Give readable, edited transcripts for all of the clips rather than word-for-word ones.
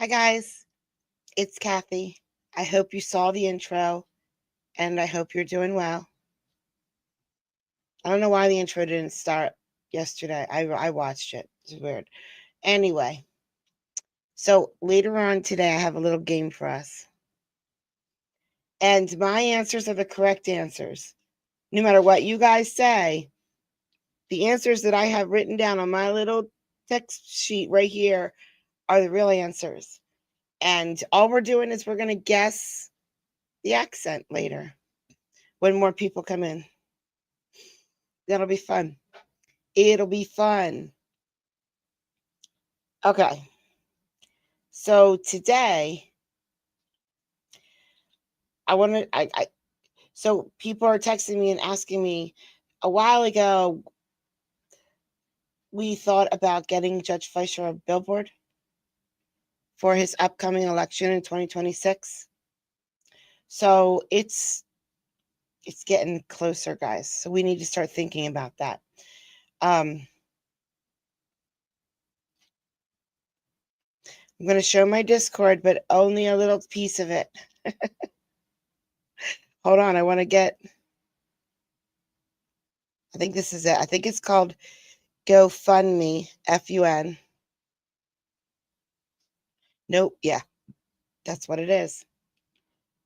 Hi, guys. It's Kathy. I hope you saw the intro and I hope you're doing well. I don't know why the intro didn't start yesterday. I watched it. It's weird. Anyway, so later on today, I have a little game for us. And my answers are the correct answers. No matter what you guys say, the answers that I have written down on my little text sheet right here are the real answers. And all we're doing is we're going to guess the accent later when more people come in. That'll be fun. It'll be fun. Okay. So today I want to so people are texting me and asking me a while ago we thought about getting Judge Fleischer a billboard for his upcoming election in 2026. So it's getting closer, guys. So we need to start thinking about that. I'm going to show my Discord, but only a little piece of it. Hold on, I want to get I think this is it. I think it's called GoFundMe, F-U-N. Nope, yeah, that's what it is.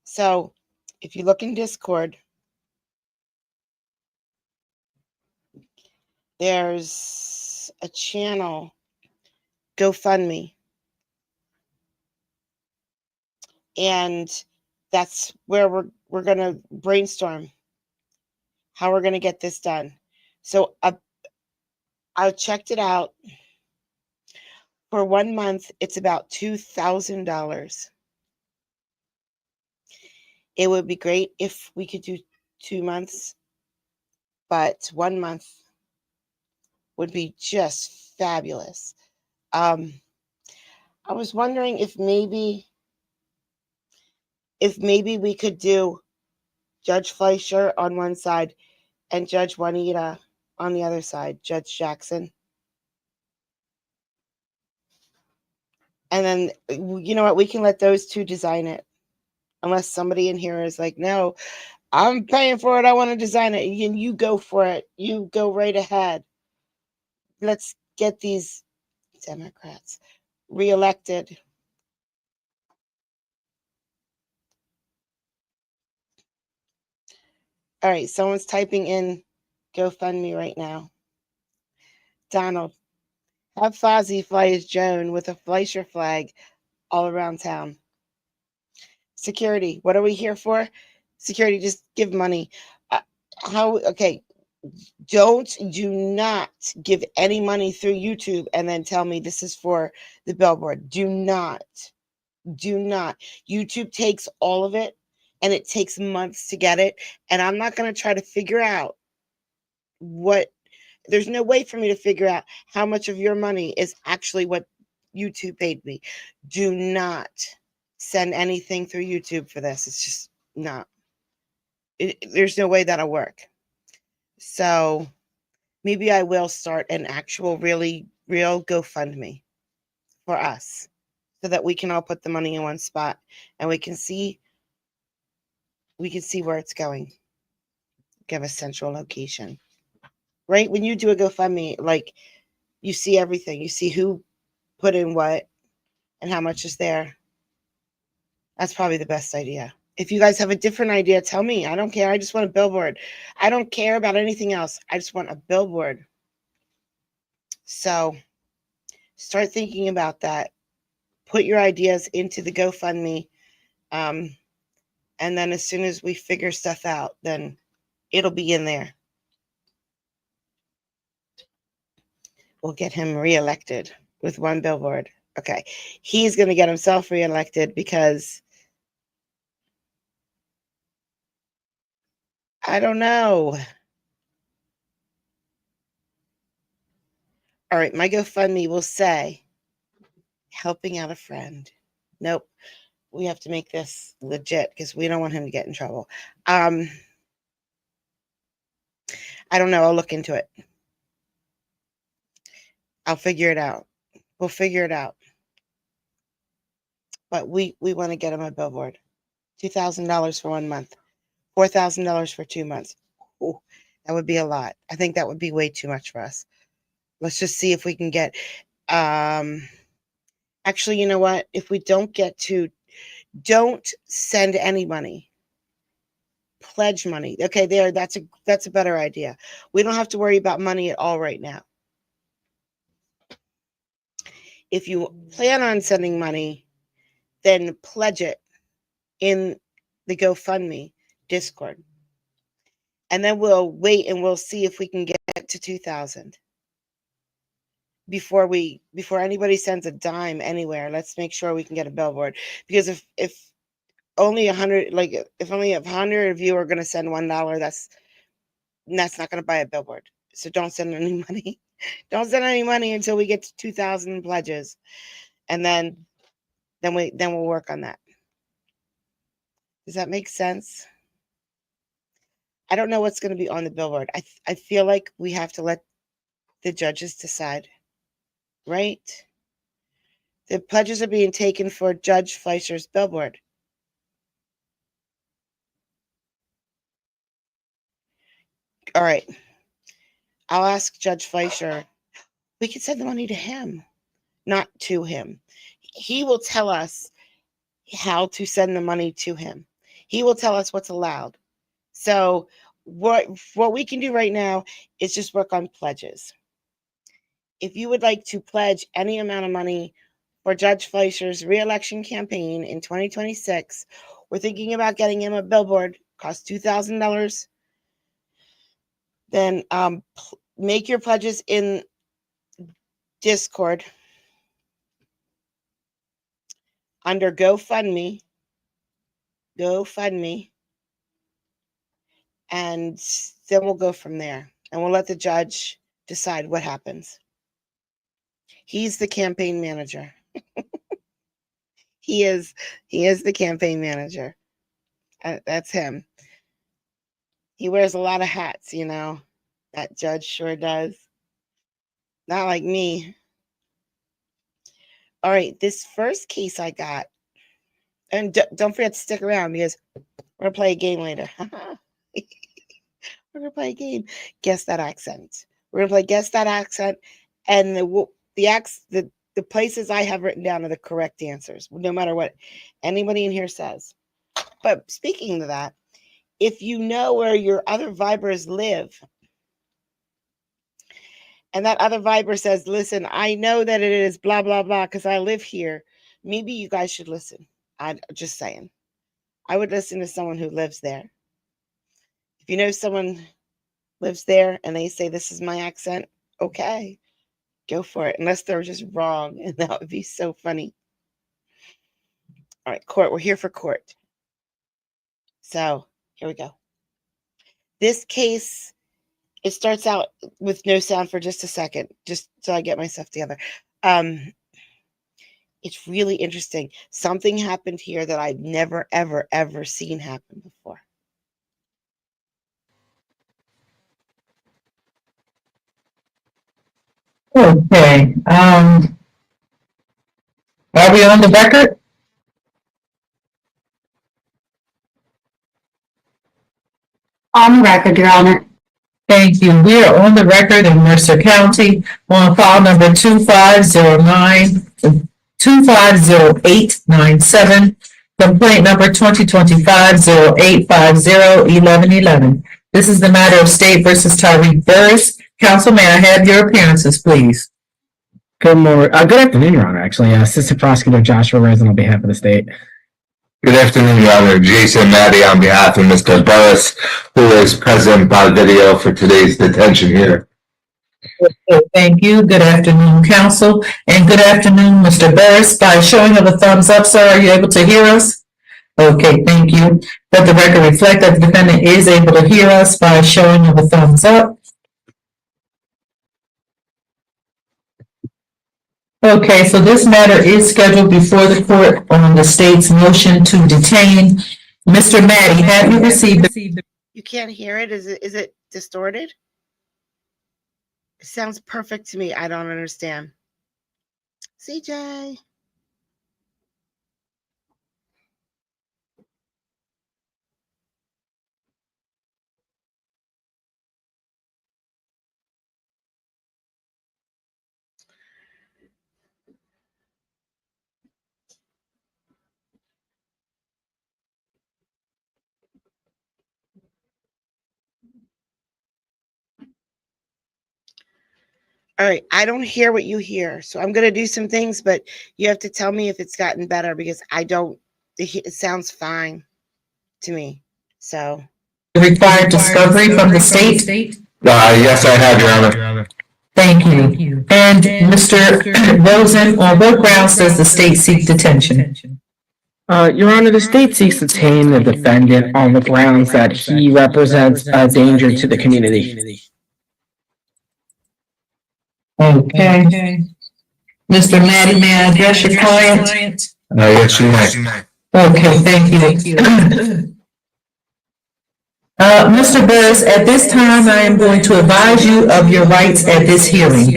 So if you look in Discord, there's a channel, GoFundMe, and that's where we're gonna brainstorm how we're gonna get this done. So I checked it out. For 1 month, it's about $2,000. It would be great if we could do 2 months, but 1 month would be just fabulous. I was wondering if maybe we could do Judge Fleischer on one side and Judge Juanita on the other side, Judge Jackson. And then, you know what, we can let those two design it. Unless somebody in here is like, no, I'm paying for it. I want to design it. And you go for it. You go right ahead. Let's get these Democrats reelected. All right, someone's typing in GoFundMe right now. Donald, have Fozzie fly his Joan with a Fleischer flag all around town. Security, what are we here for? Security, just give money. Okay, do not give any money through YouTube and then tell me this is for the billboard. Do not. YouTube takes all of it and it takes months to get it. And I'm not going to try to figure out there's no way for me to figure out how much of your money is actually what YouTube paid me. Do not send anything through YouTube for this. It's just not. There's no way that'll work. So maybe I will start an actual, really real GoFundMe for us so that we can all put the money in one spot and we can see where it's going. Give a central location. Right? When you do a GoFundMe, like you see everything. You see who put in what and how much is there. That's probably the best idea. If you guys have a different idea, tell me. I don't care. I just want a billboard. I don't care about anything else. I just want a billboard. So start thinking about that. Put your ideas into the GoFundMe. And then as soon as we figure stuff out, then it'll be in there. We'll get him reelected with one billboard. Okay. He's going to get himself reelected because I don't know. All right. My GoFundMe will say helping out a friend. Nope. We have to make this legit because we don't want him to get in trouble. I don't know. I'll look into it. I'll figure it out. We'll figure it out. but we want to get him a billboard. $2,000 for 1 month, $4,000 for 2 months. Ooh, that would be a lot. I think that would be way too much for us. Let's just see if we can get. Actually, you know what? If we don't get to, don't send any money. Pledge money. Okay, there. That's a better idea. We don't have to worry about money at all right now. If you plan on sending money, then pledge it in the GoFundMe Discord. And then we'll wait and we'll see if we can get to 2,000 before anybody sends a dime anywhere. Let's make sure we can get a billboard, because if only 100, like if only 100 of you are going to send $1, that's not going to buy a billboard. So don't send any money. Don't send any money until we get to 2,000 pledges, and then we'll work on that. Does that make sense? I don't know what's going to be on the billboard. I feel like we have to let the judges decide, right? The pledges are being taken for Judge Fleischer's billboard. All right. I'll ask Judge Fleischer. We can send the money to him, not to him. He will tell us how to send the money to him. He will tell us what's allowed. So what we can do right now is just work on pledges. If you would like to pledge any amount of money for Judge Fleischer's re-election campaign in 2026, we're thinking about getting him a billboard, costs $2,000. Then make your pledges in Discord under GoFundMe, and then we'll go from there. And we'll let the judge decide what happens. He's the campaign manager. He is the campaign manager. That's him. He wears a lot of hats, you know. That judge sure does. Not like me. All right, this first case I got, and don't forget to stick around because we're going to play a game later. We're going to play a game. Guess that accent. We're going to play Guess That Accent, and the places I have written down are the correct answers, no matter what anybody in here says. But speaking of that, if you know where your other Vibers live, and that other Viber says, listen, I know that it is blah, blah, blah, because I live here, maybe you guys should listen. I'm just saying. I would listen to someone who lives there. If you know someone lives there and they say this is my accent, okay, go for it. Unless they're just wrong, and that would be so funny. All right, court. We're here for court. So here we go. This case, it starts out with no sound for just a second, just so I get myself together. It's really interesting. Something happened here that I've never, ever, ever seen happen before. Okay. Are we on the record? On the record, Your Honor. Thank you. We are on the record in Mercer County on file number 250897, complaint number 2025-0850-1111. This is the matter of State versus Tyreek Burris. Counsel, may I have your appearances, please? Good morning. Good afternoon, Your Honor. Actually, Assistant Prosecutor Joshua Resin on behalf of the state. Good afternoon, Your Honor. Jason Matty on behalf of Mr. Burris, who is present by video for today's detention here. Okay, thank you. Good afternoon, counsel, and good afternoon, Mr. Burris. By showing of a thumbs up, sir, are you able to hear us? Okay, thank you. Let the record reflect that the defendant is able to hear us by showing of a thumbs up. Okay, so this matter is scheduled before the court on the state's motion to detain. Mr. Matty, have you received the... You can't hear it? Is it distorted? It sounds perfect to me. I don't understand. CJ. All right, I don't hear what you hear, so I'm gonna do some things, but you have to tell me if it's gotten better because I don't. It sounds fine to me. So Required discovery from the state? Yes, I have, Your Honor. Thank you. And Mr. Rosen, on what grounds does the state seek detention? Your Honor, the state seeks to detain the defendant on the grounds that he represents a danger to the community. Okay. Mr. Maddie, may I address your client? Yes, you may. Okay, thank you. Mr. Burris, at this time, I am going to advise you of your rights at this hearing.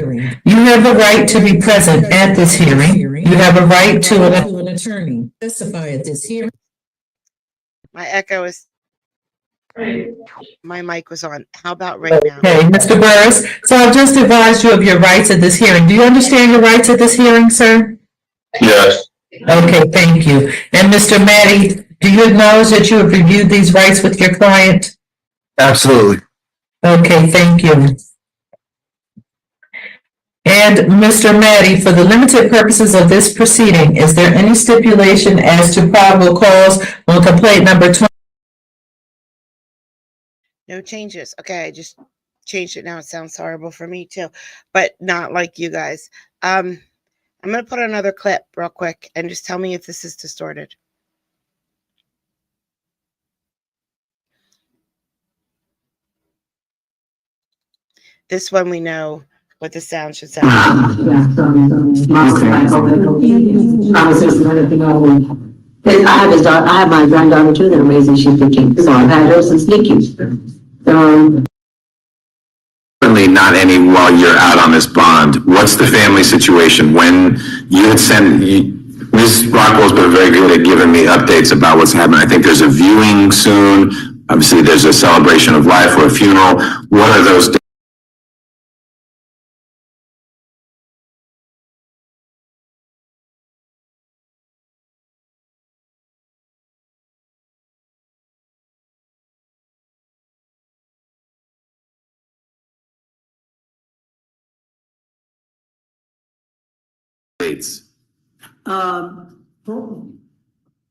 You have the right to be present at this hearing. You have a right to an attorney. Testify at this hearing. my echo is. My mic was on. How about right now? Okay, Mr. Burris, so I've just advised you of your rights at this hearing. Do you understand your rights at this hearing, sir? Yes. Okay, thank you. And Mr. Maddie, do you acknowledge that you have reviewed these rights with your client? Absolutely. Okay, thank you. And Mr. Maddie, for the limited purposes of this proceeding, is there any stipulation as to probable cause on complaint number 20? No changes. Okay, I just changed it now. It sounds horrible for me too, but not like you guys. I'm gonna put another clip real quick and just tell me if this is distorted. This one we know what the sound should sound like. I have his daughter, I have my granddaughter too, they're amazing, she's 15, so I've had her since NICU. Certainly not any while you're out on this bond. What's the family situation? When you had sent, Ms. Rockwell's been very good at giving me updates about what's happening. I think there's a viewing soon. Obviously, there's a celebration of life or a funeral. What are those dates?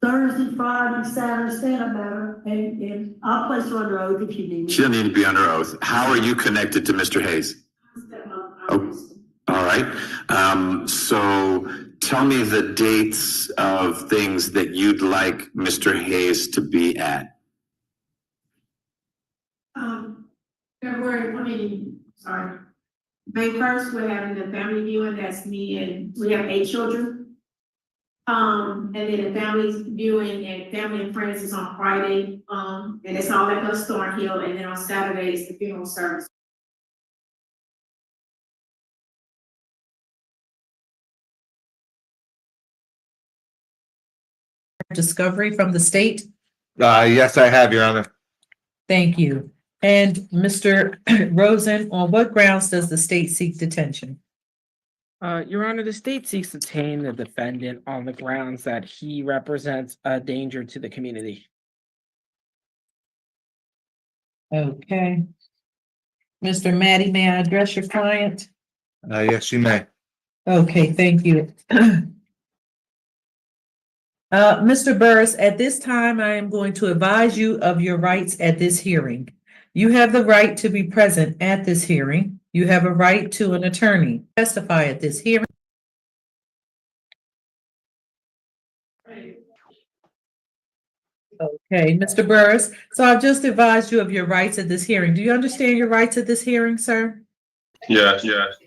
Thursday, Friday, Saturday, stand-up matter, and I'll place her under oath if you need me. She doesn't need to be under oath. How are you connected to Mr. Hayes? Oh, all right. So tell me the dates of things that you'd like Mr. Hayes to be at. May 1st, we're having the family viewing, that's me and we have 8 children. And then the family viewing and family and friends is on Friday, and it's all at us Thornhill, and then on Saturday is the funeral service. Discovery from the state? Yes, I have, Your Honor. Thank you. And Mr. Rosen, on what grounds does the state seek detention? Your Honor, the state seeks to detain the defendant on the grounds that he represents a danger to the community. Okay. Mr. Maddie, may I address your client? Yes, you may. Okay, thank you. Mr. Burris, at this time, I am going to advise you of your rights at this hearing. You have the right to be present at this hearing. You have a right to an attorney. Testify at this hearing. Okay, Mr. Burris, so I've just advised you of your rights at this hearing. Do you understand your rights at this hearing, sir? Yes.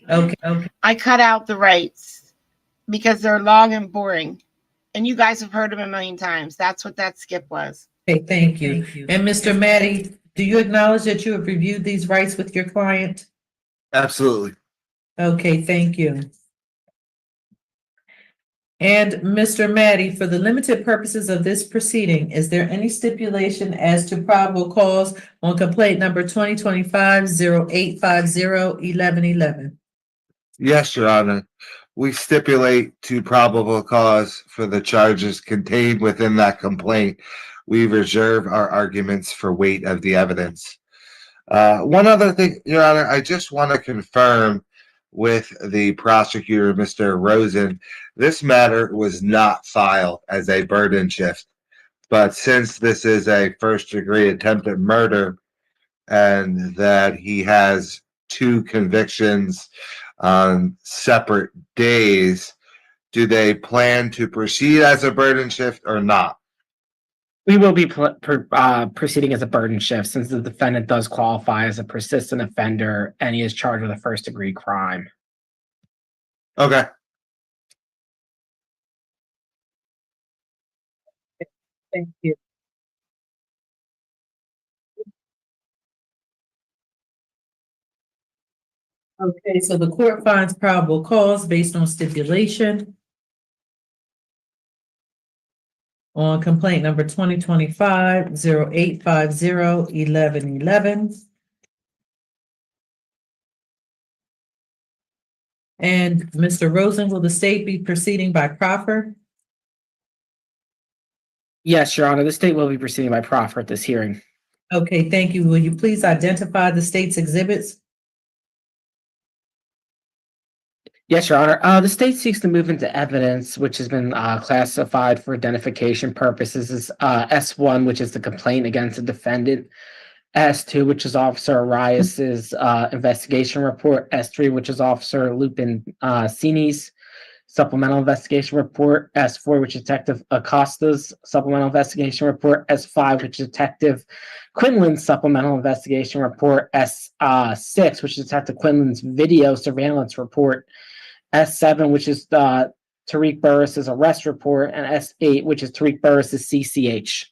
Okay. I cut out the rights because they're long and boring, and you guys have heard them a million times. That's what that skip was. Okay, thank you. And Mr. Maddie, do you acknowledge that you have reviewed these rights with your client? Absolutely. Okay, thank you. And Mr. Maddie, for the limited purposes of this proceeding, is there any stipulation as to probable cause on complaint number 2025-0850-1111? Yes, Your Honor. We stipulate to probable cause for the charges contained within that complaint. We reserve our arguments for weight of the evidence. One other thing, Your Honor, I just want to confirm with the prosecutor, Mr. Rosen. This matter was not filed as a burden shift, but since this is a first-degree attempted murder and that he has two convictions on separate days, do they plan to proceed as a burden shift or not? We will be proceeding as a burden shift since the defendant does qualify as a persistent offender and he is charged with a first-degree crime. Okay. Thank you. Okay, so the court finds probable cause based on stipulation on complaint number 2025-0850-1111. And Mr. Rosen, will the state be proceeding by proffer? Yes, Your Honor, the state will be proceeding by proffer at this hearing. Okay, thank you. Will you please identify the state's exhibits? Yes, Your Honor. The state seeks to move into evidence which has been classified for identification purposes as S1, which is the complaint against the defendant, S2, which is Officer Arias's investigation report, S3, which is Officer Lupin Cini's supplemental investigation report, S4, which is Detective Acosta's supplemental investigation report, S5, which is Detective Quinlan's supplemental investigation report, S6, which is Detective Quinlan's video surveillance report, S7, which is Tariq Burris's arrest report, and S8, which is Tariq Burris's CCH.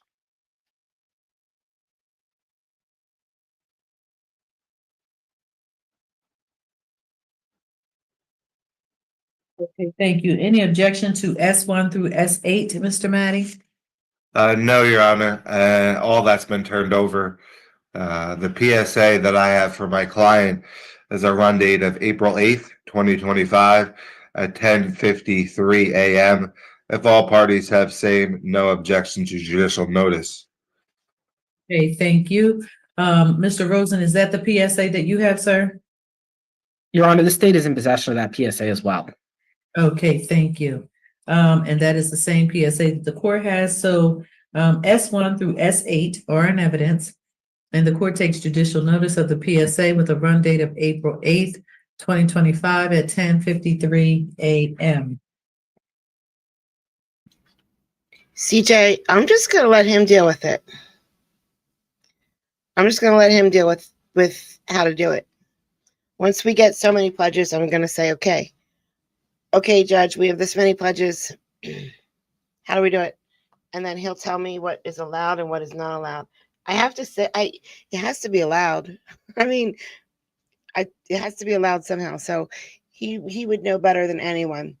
Okay, thank you. Any objection to S1 through S8, Mr. Matty? No, Your Honor. All that's been turned over. The PSA that I have for my client is a run date of April 8th, 2025 at 10:53 a.m. If all parties have same, no objection to judicial notice. Okay, thank you. Mr. Rosen, is that the PSA that you have, sir? Your Honor, the state is in possession of that PSA as well. Okay, thank you. And that is the same PSA that the court has. So S1 through S8 are in evidence. And the court takes judicial notice of the PSA with a run date of April 8th, 2025 at 10:53 a.m. CJ, I'm just going to let him deal with it. I'm just going to let him deal with how to do it. Once we get so many pledges, I'm going to say, okay, Judge, we have this many pledges. How do we do it? And then he'll tell me what is allowed and what is not allowed. I have to say, it has to be allowed. I mean, it has to be allowed somehow. So he would know better than anyone.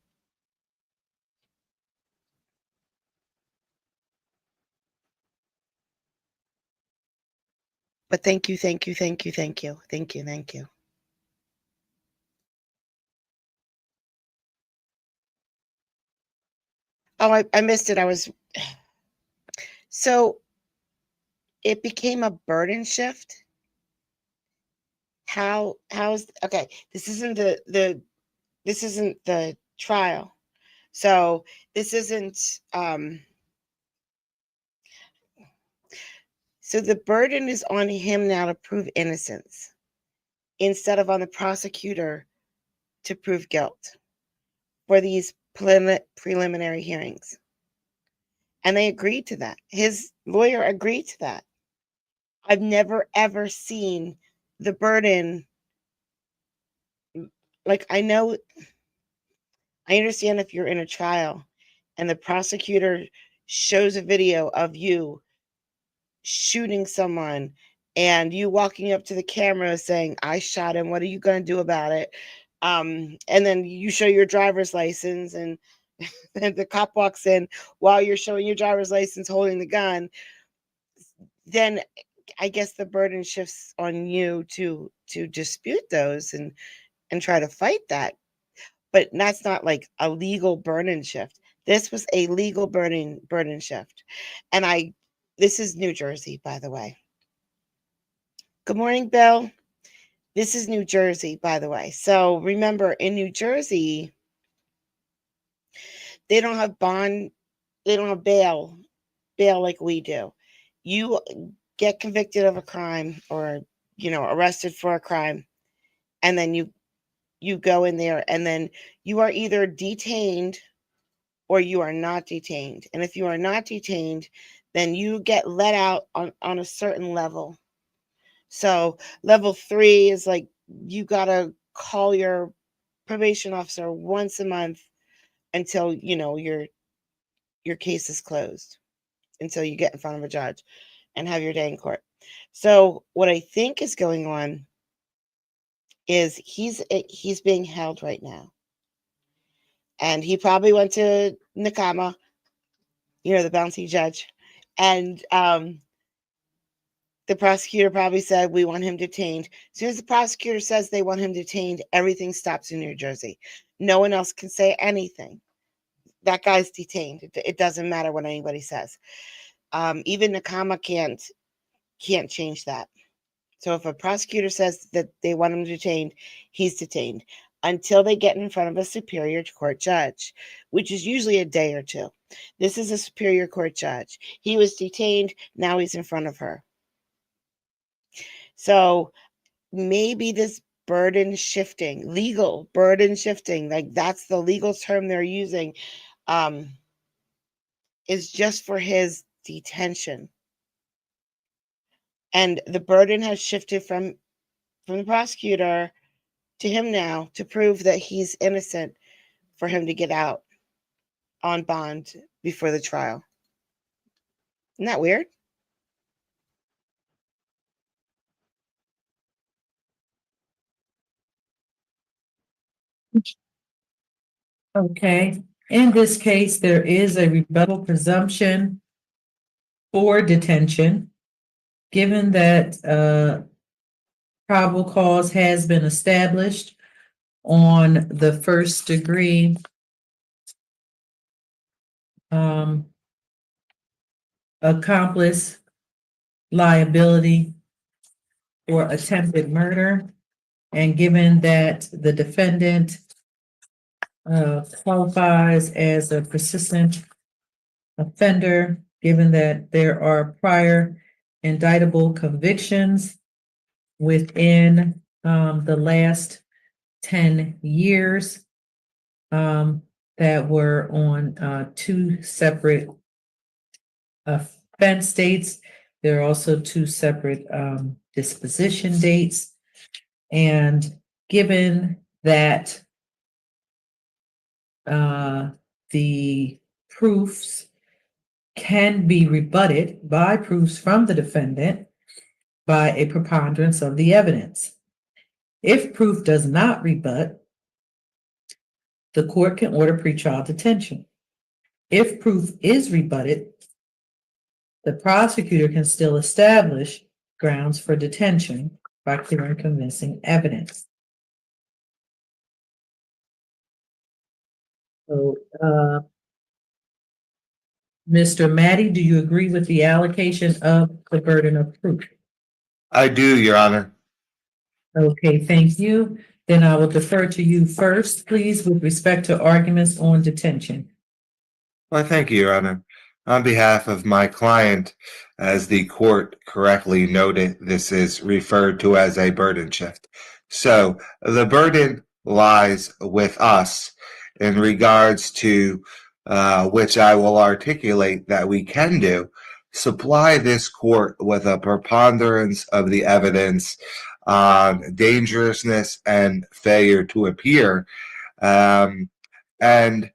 But thank you. Oh, I missed it. So it became a burden shift. How's okay? This isn't the trial. So this isn't so the burden is on him now to prove innocence instead of on the prosecutor to prove guilt for these preliminary hearings. And they agreed to that. His lawyer agreed to that. I've never, ever seen the burden. Like, I understand if you're in a trial and the prosecutor shows a video of you shooting someone and you walking up to the camera saying, I shot him, what are you going to do about it? And then you show your driver's license and the cop walks in while you're showing your driver's license holding the gun. Then I guess the burden shifts on you to dispute those and try to fight that. But that's not like a legal burden shift. This was a legal burden shift. And this is New Jersey, by the way. Good morning, Bill. This is New Jersey, by the way. So remember, in New Jersey, they don't have bail like we do. You get convicted of a crime or, arrested for a crime, and then you go in there, and then you are either detained or you are not detained. And if you are not detained, then you get let out on a certain level. So level 3 is like you got to call your probation officer once a month until, your case is closed, until you get in front of a judge and have your day in court. So what I think is going on is he's being held right now. And he probably went to Nakama, the bounty judge. And the prosecutor probably said, we want him detained. As soon as the prosecutor says they want him detained, everything stops in New Jersey. No one else can say anything. That guy's detained. It doesn't matter what anybody says. Even Nakama can't change that. So if a prosecutor says that they want him detained, he's detained until they get in front of a superior court judge, which is usually a day or two. This is a superior court judge. He was detained. Now he's in front of her. So maybe this burden shifting, legal burden shifting, like that's the legal term they're using, is just for his detention. And the burden has shifted from the prosecutor to him now to prove that he's innocent for him to get out on bond before the trial. Isn't that weird? Okay, in this case, there is a rebuttal presumption for detention, given that probable cause has been established on the first degree accomplice liability for attempted murder, and given that the defendant qualifies as a persistent offender, given that there are prior indictable convictions within the last 10 years that were on 2 separate offense dates. There are also 2 separate disposition dates. And given that the proofs can be rebutted by proofs from the defendant by a preponderance of the evidence. If proof does not rebut, the court can order pretrial detention. If proof is rebutted, the prosecutor can still establish grounds for detention by clear and convincing evidence. So, Mr. Maddie, do you agree with the allocation of the burden of proof? I do, Your Honor. Okay, thank you. Then I will defer to you first, please, with respect to arguments on detention. Well, thank you, Your Honor. On behalf of my client, as the court correctly noted, this is referred to as a burden shift. So the burden lies with us in regards to which I will articulate that we can do, supply this court with a preponderance of the evidence on dangerousness and failure to appear. And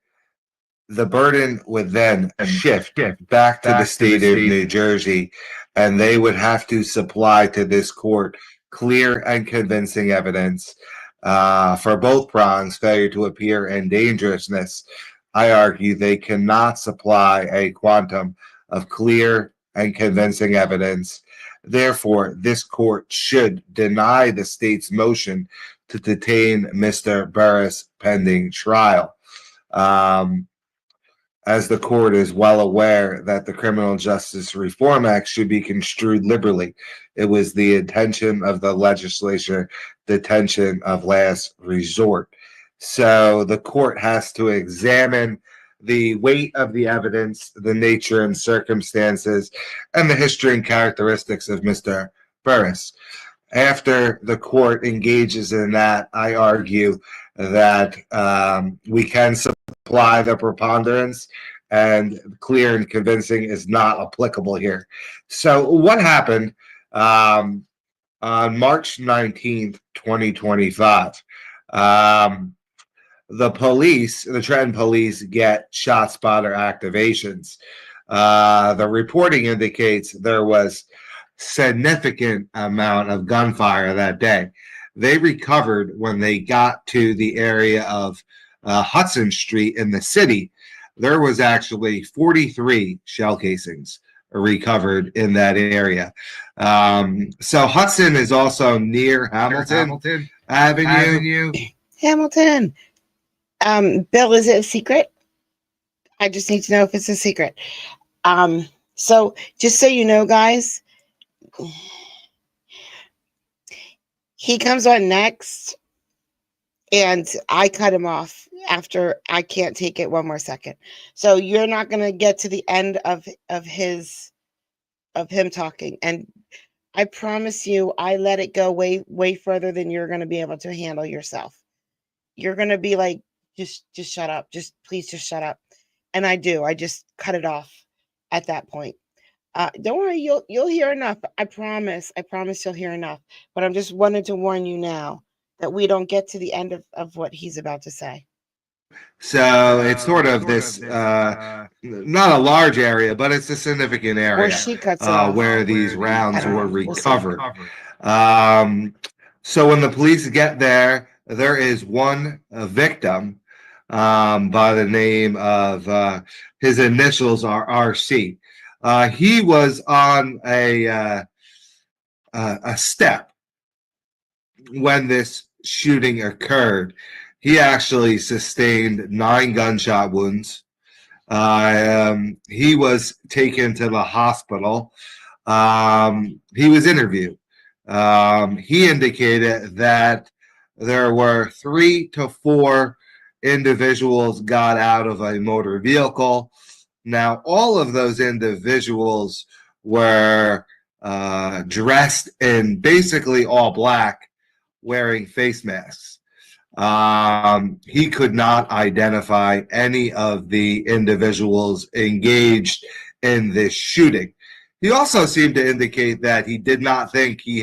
the burden would then shift back to the state of New Jersey, and they would have to supply to this court clear and convincing evidence for both prongs, failure to appear and dangerousness. I argue they cannot supply a quantum of clear and convincing evidence. Therefore, this court should deny the state's motion to detain Mr. Burris pending trial. as the court is well aware that the Criminal Justice Reform Act should be construed liberally. It was the intention of the legislature, detention of last resort. So the court has to examine the weight of the evidence, the nature and circumstances, and the history and characteristics of Mr. Burris. After the court engages in that, I argue that we can supply the preponderance, and clear and convincing is not applicable here. So what happened on March 19th, 2025? The police, the Trenton police, get ShotSpotter activations. The reporting indicates there was significant amount of gunfire that day. They recovered when they got to the area of Hudson Street in the city. There was actually 43 shell casings recovered in that area. So Hudson is also near Hamilton Avenue. Hamilton. Bill, is it a secret? I just need to know if it's a secret. So just so you know, guys, he comes on next, and I cut him off after I can't take it one more second. So you're not going to get to the end of him talking. And I promise you, I let it go way further than you're going to be able to handle yourself. You're going to be like, just shut up. Please just shut up. And I do. I just cut it off at that point. Don't worry, you'll hear enough. I promise you'll hear enough. But I'm just wanted to warn you now that we don't get to the end of what he's about to say. So it's sort of this, not a large area, but it's a significant area Or she cuts it off. where these rounds I don't were know. We'll see. recovered. So when the police get there, there is one victim by the name of, his initials are RC. He was on a step when this shooting occurred. He actually sustained 9 gunshot wounds. He was taken to the hospital. He was interviewed. He indicated that there were 3 to 4 individuals got out of a motor vehicle. Now, all of those individuals were dressed in basically all black, wearing face masks. He could not identify any of the individuals engaged in this shooting. He also seemed to indicate that he did not think he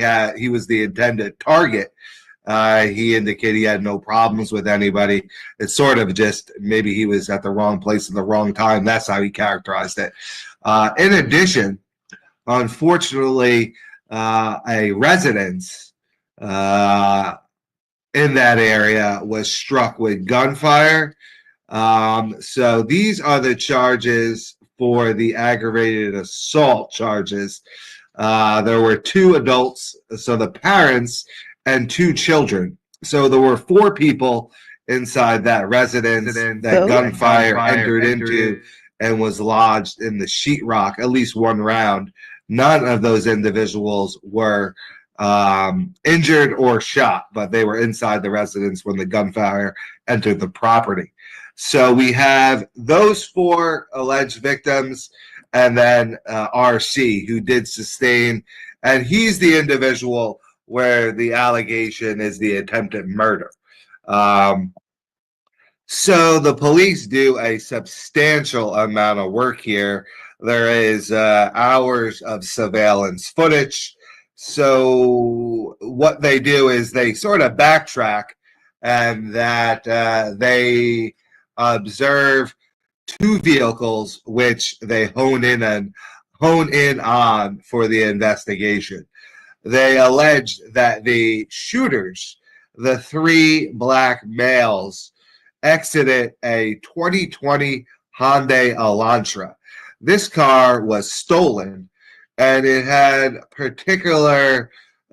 was the intended target. He indicated he had no problems with anybody. It's sort of just maybe he was at the wrong place at the wrong time. That's how he characterized it. In addition, unfortunately, a residence in that area was struck with gunfire. So these are the charges for the aggravated assault charges. There were 2 adults, so the parents, and 2 children. So there were 4 people inside that residence that gunfire entered into and was lodged in the sheetrock, at least 1 round. None of those individuals were injured or shot, but they were inside the residence when the gunfire entered the property. So we have those 4 alleged victims, and then RC, who did sustain, and he's the individual where the allegation is the attempted murder. So the police do a substantial amount of work here. There is hours of surveillance footage. So what they do is they sort of backtrack, and that they observe 2 vehicles which they hone in on for the investigation. They allege that the shooters, the 3 black males, exited a 2020 Hyundai Elantra. This car was stolen, and it had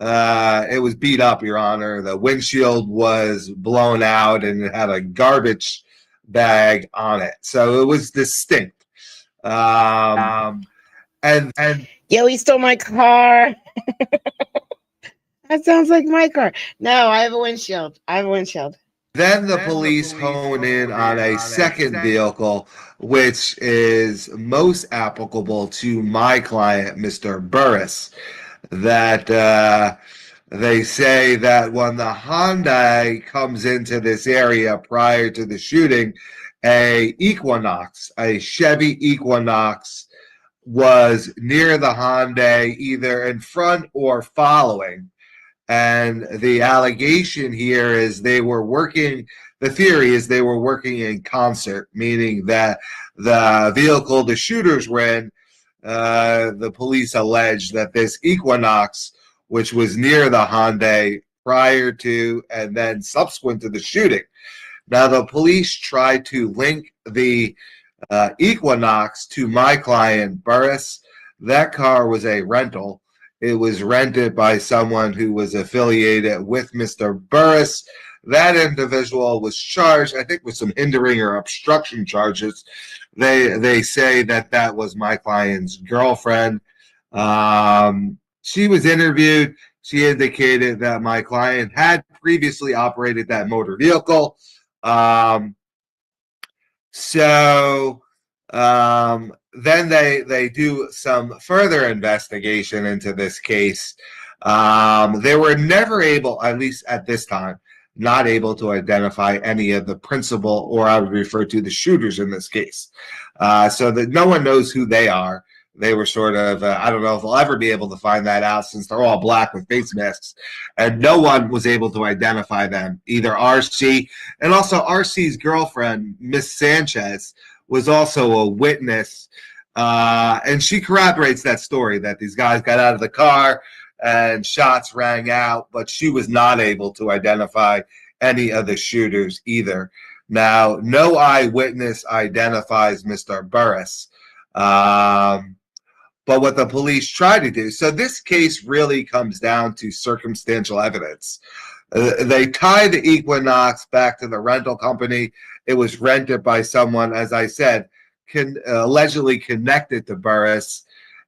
it was beat up, Your Honor. The windshield was blown out, and it had a garbage bag on it. So it was distinct. And Yo, he stole my car. That sounds like my car. No, I have a windshield. then the police hone in on a second vehicle, which is most applicable to my client, Mr. Burris, that they say that when the Hyundai comes into this area prior to the shooting, a Chevy Equinox was near the Hyundai, either in front or following. And the allegation here is the theory is they were working in concert, meaning that the vehicle the shooters were in, the police allege that this Equinox, which was near the Hyundai prior to and then subsequent to the shooting. Now, the police tried to link the Equinox to my client, Burris. That car was a rental. It was rented by someone who was affiliated with Mr. Burris. That individual was charged, I think, with some hindering or obstruction charges. They say that was my client's girlfriend. She was interviewed. She indicated that my client had previously operated that motor vehicle. Then they do some further investigation into this case. They were never able, at least at this time, not able to identify any of the principal, or I would refer to the shooters in this case. So that no one knows who they are. They were sort of, I don't know if they'll ever be able to find that out, since they're all black with face masks. And no one was able to identify them, either RC, and also RC's girlfriend, Miss Sanchez, was also a witness. And she corroborates that story, that these guys got out of the car and shots rang out, but she was not able to identify any of the shooters either. Now, no eyewitness identifies Mr. Burris. But what the police try to do, so this case really comes down to circumstantial evidence. They tie the Equinox back to the rental company. It was rented by someone, as I said, allegedly connected to Burris.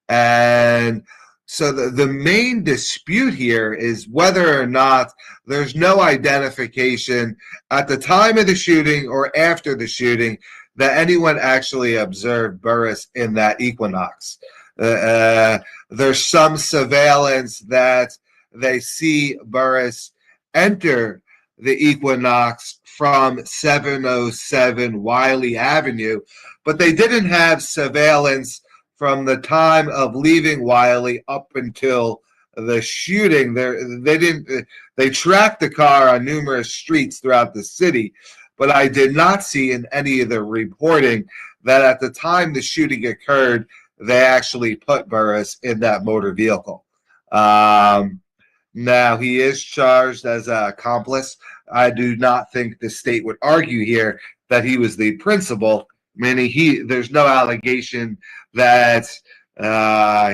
And so the main dispute here is whether or not there's no identification at the time of the shooting or after the shooting that anyone actually observed Burris in that Equinox. There's some surveillance that they see Burris enter the Equinox from 707 Wiley Avenue, but they didn't have surveillance from the time of leaving Wiley up until the shooting. They tracked the car on numerous streets throughout the city, but I did not see in any of the reporting that at the time the shooting occurred, they actually put Burris in that motor vehicle. Now, he is charged as an accomplice. I do not think the state would argue here that he was the principal, meaning there's no allegation that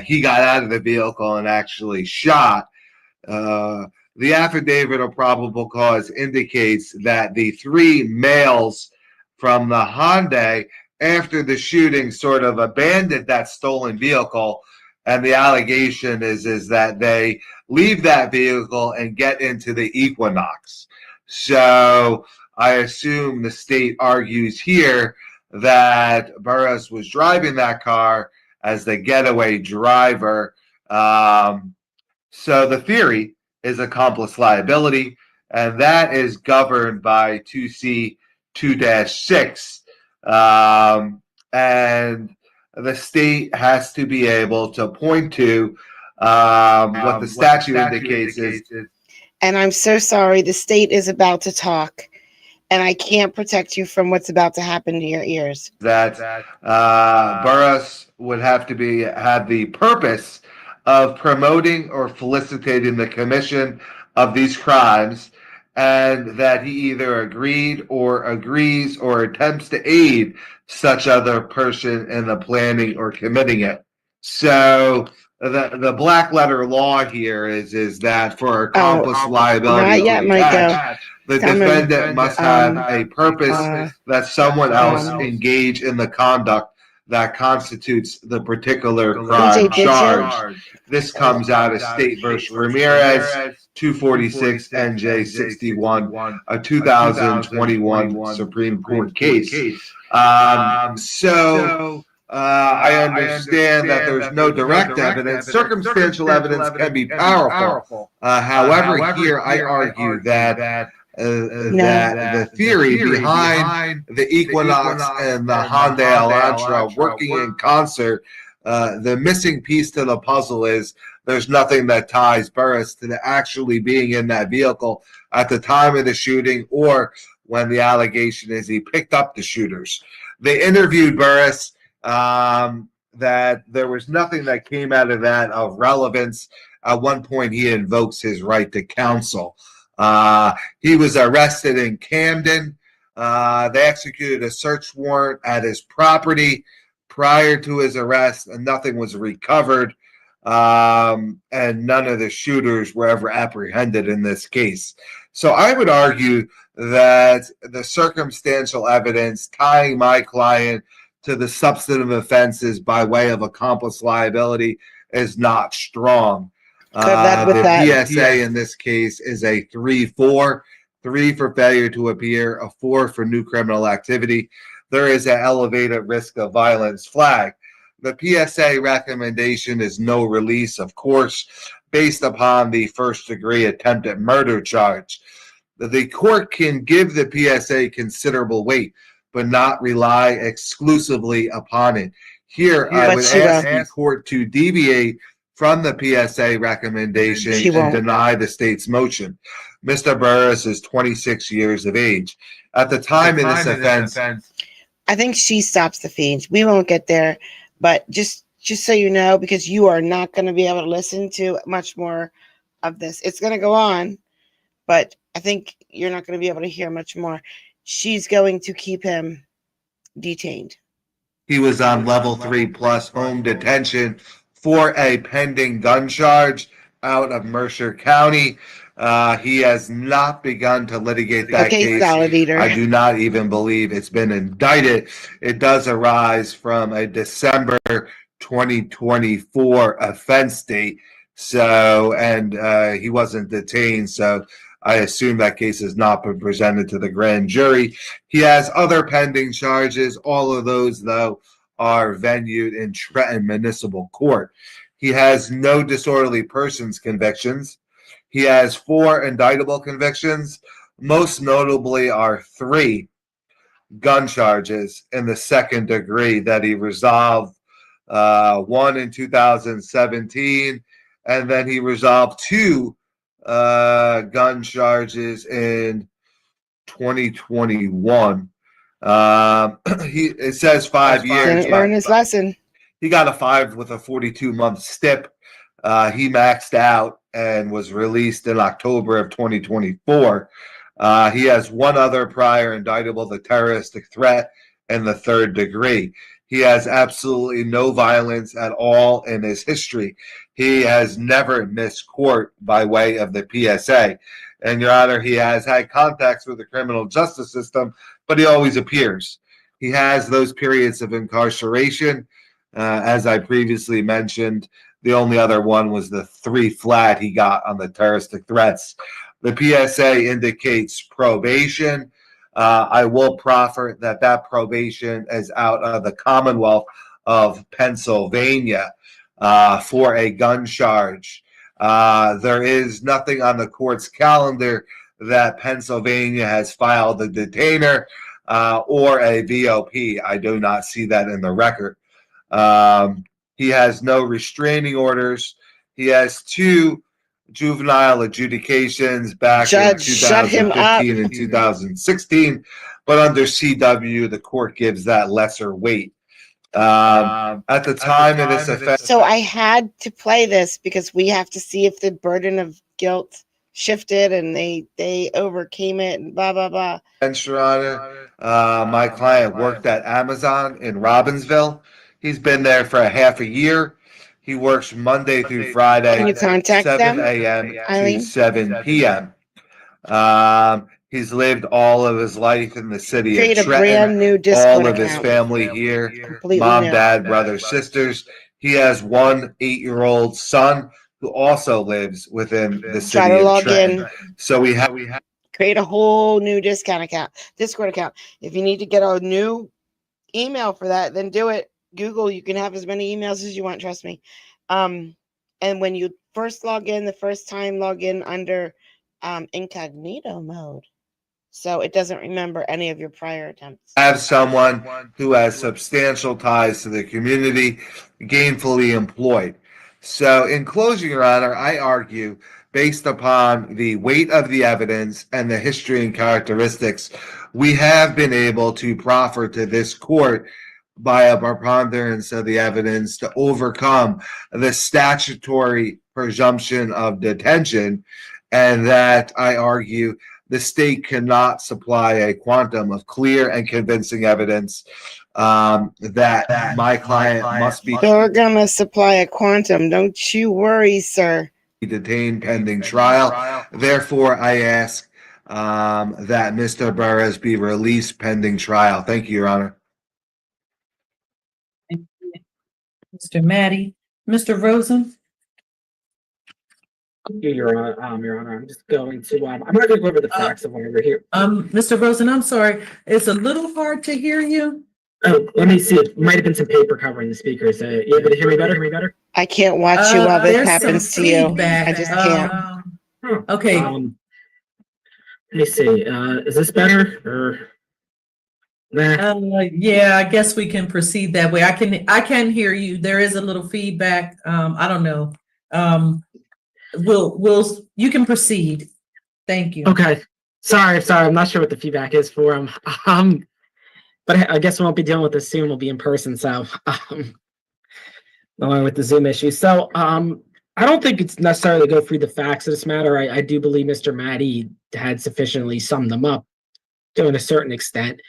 he got out of the vehicle and actually shot. The affidavit of probable cause indicates that the three males from the Hyundai, after the shooting, sort of abandoned that stolen vehicle, and the allegation is that they leave that vehicle and get into the Equinox. So I assume the state argues here that Burris was driving that car as the getaway driver. So the theory is accomplice liability, and that is governed by 2C 2-6. And the state has to be able to point to what the statute indicates is. And I'm so sorry, the state is about to talk, and I can't protect you from what's about to happen to your ears. That Burris would have the purpose of promoting or felicitating the commission of these crimes, and that he either agreed or agrees or attempts to aid such other person in the planning or committing it. So the black letter law here is that for accomplice liability, not yet, Michael. The Someone, defendant must have a purpose that someone else um, engage in the conduct that constitutes the particular BJ, crime did you? charged. This comes out of State versus Ramirez, 246 NJ 61, a 2021 Supreme Court case. I understand that there's no direct evidence. Circumstantial evidence can be powerful. However, here I argue that that the theory behind the Equinox and the Hyundai Elantra working in concert, the missing piece to the puzzle is there's nothing that ties Burris to actually being in that vehicle at the time of the shooting or when the allegation is he picked up the shooters. They interviewed Burris. That there was nothing that came out of that of relevance. At one point, he invokes his right to counsel. He was arrested in Camden. They executed a search warrant at his property prior to his arrest, and nothing was recovered. And none of the shooters were ever apprehended in this case. So I would argue that the circumstantial evidence tying my client to the substantive offenses by way of accomplice liability is not strong. The PSA in this case is a 3-4, 3 for failure to appear, a 4 for new criminal activity. There is an elevated risk of violence flag. The PSA recommendation is no release, of course, based upon the first-degree attempted murder charge. The court can give the PSA considerable weight, but not rely exclusively upon it. Here, I would ask the court to deviate from the PSA recommendation and deny the state's motion. Mr. Burris is 26 years of age. At the time of this offense, I think she stops the feeds. We won't get there, but just so you know, because you are not going to be able to listen to much more of this. It's going to go on, but I think you're not going to be able to hear much more. She's going to keep him detained. he was on level 3+ home detention for a pending gun charge out of Mercer County. He has not begun to litigate that case. Salad eater. I do not even believe it's been indicted. It does arise from a December 2024 offense date. So, and he wasn't detained. So I assume that case has not been presented to the grand jury. He has other pending charges. All of those, though, are venued in Trenton Municipal Court. He has no disorderly persons convictions. He has 4 indictable convictions. Most notably are 3 gun charges in the second degree that he resolved. One in 2017, and then he resolved 2 gun charges in 2021. It says 5 years. Didn't learn his lesson. He got a 5 with a 42-month stip. He maxed out and was released in October of 2024. He has 1 other prior indictable, the terroristic threat and the 3rd degree. He has absolutely no violence at all in his history. He has never missed court by way of the PSA. And, Your Honor, he has had contacts with the criminal justice system, but he always appears. He has those periods of incarceration. As I previously mentioned, the only other one was the 3 flat he got on the terroristic threats. The PSA indicates probation. I will proffer that probation is out of the Commonwealth of Pennsylvania for a gun charge. There is nothing on the court's calendar that Pennsylvania has filed a detainer or a VOP. I do not see that in the record. He has no restraining orders. He has 2 juvenile adjudications back in 2015 and 2016, but under CW, the court gives that lesser weight. At the time of this offense. So I had to play this because we have to see if the burden of guilt shifted and they overcame it and blah, blah, blah. Your Honor, my client worked at Amazon in Robbinsville. He's been there for a half a year. He works Monday through Friday, Can you contact 7 them, a.m. Eileen? to 7 p.m. He's lived all of his life in the city Create a of Trenton. brand new Discord All of his account. family here, Completely mom, new. dad, brothers, sisters. He has one 8-year-old son who also lives within the Try city to of log Trenton. in. So we have Create a whole new Discord account. If you need to get a new email for that, then do it. Google, you can have as many emails as you want, trust me. And when you first log in, the first time, log in under incognito mode, so it doesn't remember any of your prior attempts. have someone who has substantial ties to the community, gainfully employed. So, in closing, Your Honor, I argue, based upon the weight of the evidence and the history and characteristics, we have been able to proffer to this court by a preponderance of the evidence to overcome the statutory presumption of detention, and that I argue the state cannot supply a quantum of clear and convincing evidence that my client must be They're gonna supply a quantum. Don't you worry, sir. detained pending trial. Therefore, I ask that Mr. Burris be released pending trial. Thank you, Your Honor. Mr. Matty, Mr. Rosen? Your Honor, I'm just going to, I'm not gonna go over the facts of why we're here. Mr. Rosen, I'm sorry, it's a little hard to hear you. Oh, let me see, it might have been some paper covering the speakers. You able to hear me better? I can't watch you while this There's happens some to you. feedback. I just can't. Okay, Let me see, is this better, or? Nah, yeah, I guess we can proceed that way. I can hear you. There is a little feedback. I don't know. You can proceed. Thank you. okay, sorry, I'm not sure what the feedback is for them. But I guess we won't be dealing with this soon, we'll be in person, so, along with the Zoom issue. So, I don't think it's necessary to go through the facts of this matter. I do believe Mr. Matty had sufficiently summed them up to a certain extent.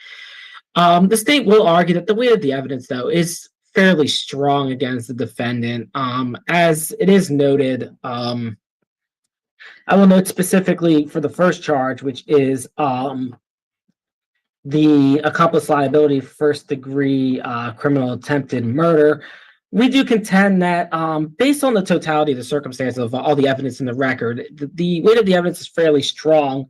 The state will argue that the weight of the evidence, though, is fairly strong against the defendant. As it is noted, I will note specifically for the first charge, which is the accomplice liability first degree criminal attempted murder. We do contend that based on the totality of the circumstances of all the evidence in the record, the weight of the evidence is fairly strong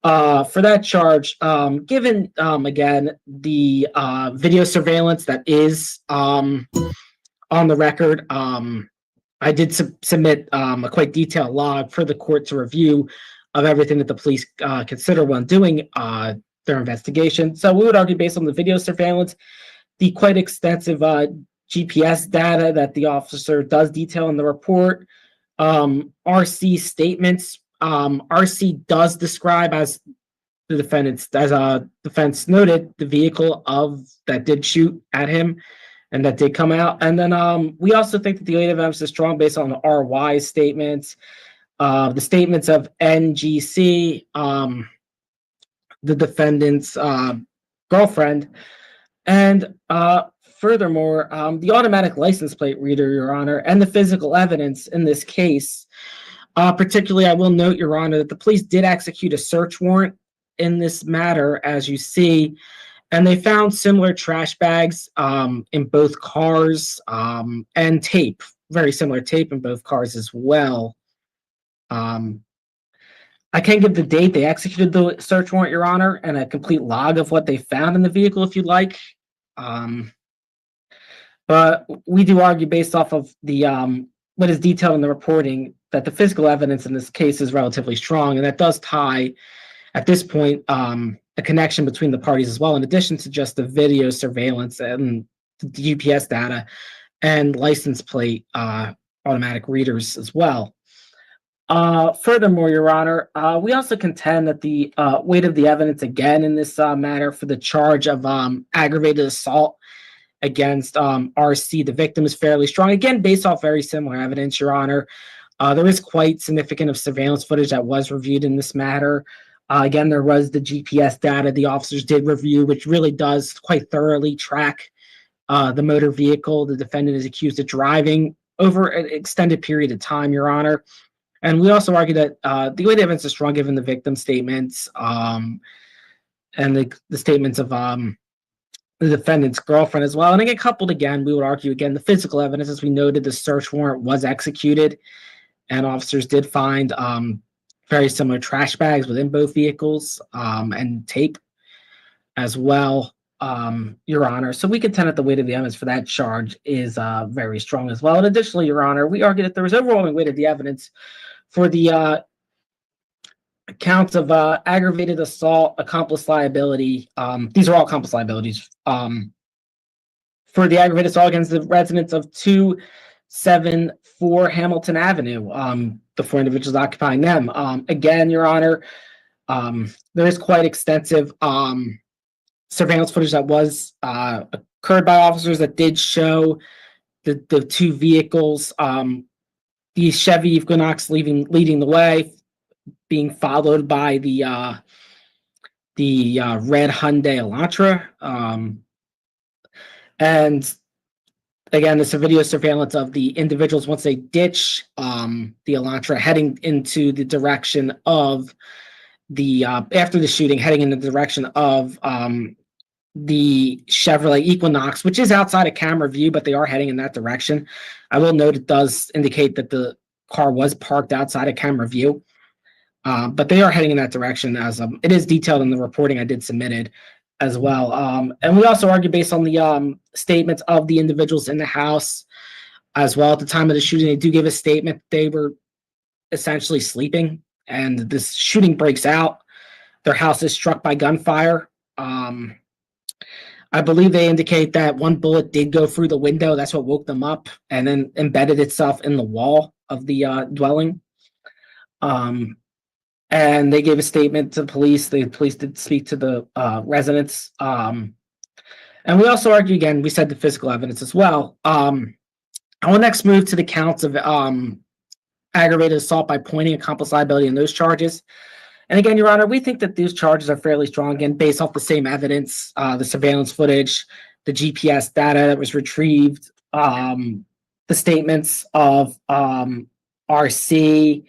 for that charge, given again the video surveillance that is on the record. I did submit a quite detailed log for the court to review of everything that the police consider when doing their investigation. So we would argue, based on the video surveillance, the quite extensive GPS data that the officer does detail in the report, RC statements. RC does describe, as the defense noted, the vehicle that did shoot at him and that did come out. And then we also think that the weight of evidence is strong based on the RY statements, the statements of NGC, the defendant's girlfriend, and furthermore, the automatic license plate reader, Your Honor, and the physical evidence in this case. Particularly, I will note, Your Honor, that the police did execute a search warrant in this matter, as you see, and they found similar trash bags in both cars and tape, very similar tape in both cars as well. I can give the date they executed the search warrant, Your Honor, and a complete log of what they found in the vehicle, if you'd like. But we do argue, based off of the what is detailed in the reporting, that the physical evidence in this case is relatively strong, and that does tie, at this point, a connection between the parties as well, in addition to just the video surveillance and the GPS data and license plate automatic readers as well. Furthermore, Your Honor, we also contend that the weight of the evidence, again, in this matter for the charge of aggravated assault against RC, the victim, is fairly strong. Again, based off very similar evidence, Your Honor. There is quite significant of surveillance footage that was reviewed in this matter. Again, there was the GPS data the officers did review, which really does quite thoroughly track the motor vehicle the defendant is accused of driving over an extended period of time, Your Honor. And we also argue that the way the evidence is strong given the victim statements and the statements of the defendant's girlfriend as well. And again, coupled again, we would argue again the physical evidence, as we noted, the search warrant was executed, and officers did find very similar trash bags within both vehicles and tape as well, Your Honor. So we contend that the weight of the evidence for that charge is very strong as well. And additionally, Your Honor, we argue that there was overwhelming weight of the evidence for the counts of aggravated assault, accomplice liability. These are all accomplice liabilities. For the aggravated assault against the residents of 274 Hamilton Avenue, the 4 individuals occupying them. Again, Your Honor, there is quite extensive surveillance footage that was occurred by officers that did show the 2 vehicles, the Chevy Equinox leading the way, being followed by the red Hyundai Elantra. And again, this is a video surveillance of the individuals once they ditch the Elantra, heading into the direction of the after the shooting, heading in the direction of the Chevrolet Equinox, which is outside of camera view, but they are heading in that direction. I will note it does indicate that the car was parked outside of camera view, but they are heading in that direction, as it is detailed in the reporting I did submitted as well. And we also argue based on the statements of the individuals in the house as well at the time of the shooting. They do give a statement they were essentially sleeping, and this shooting breaks out. Their house is struck by gunfire. I believe they indicate that one bullet did go through the window. That's what woke them up and then embedded itself in the wall of the dwelling. And they gave a statement to police. The police did speak to the residents. And we also argue, again, we said the physical evidence as well. I will next move to the counts of aggravated assault by pointing, accomplice liability, and those charges. And again, Your Honor, we think that these charges are fairly strong, again, based off the same evidence, the surveillance footage, the GPS data that was retrieved, the statements of RC,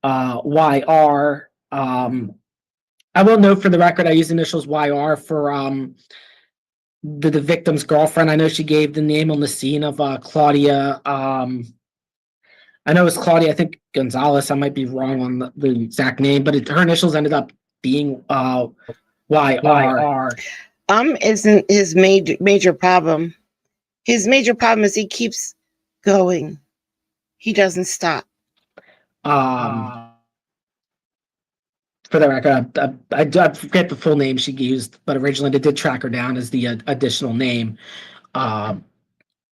YR. I will note for the record, I use initials YR for the victim's girlfriend. I know she gave the name on the scene of Claudia. I know it's Claudia, I think Gonzalez. I might be wrong on the exact name, but her initials ended up being YR. Isn't his major problem. His major problem is he keeps going. He doesn't stop. For the record, I forget the full name she used, but originally they did track her down as the additional name.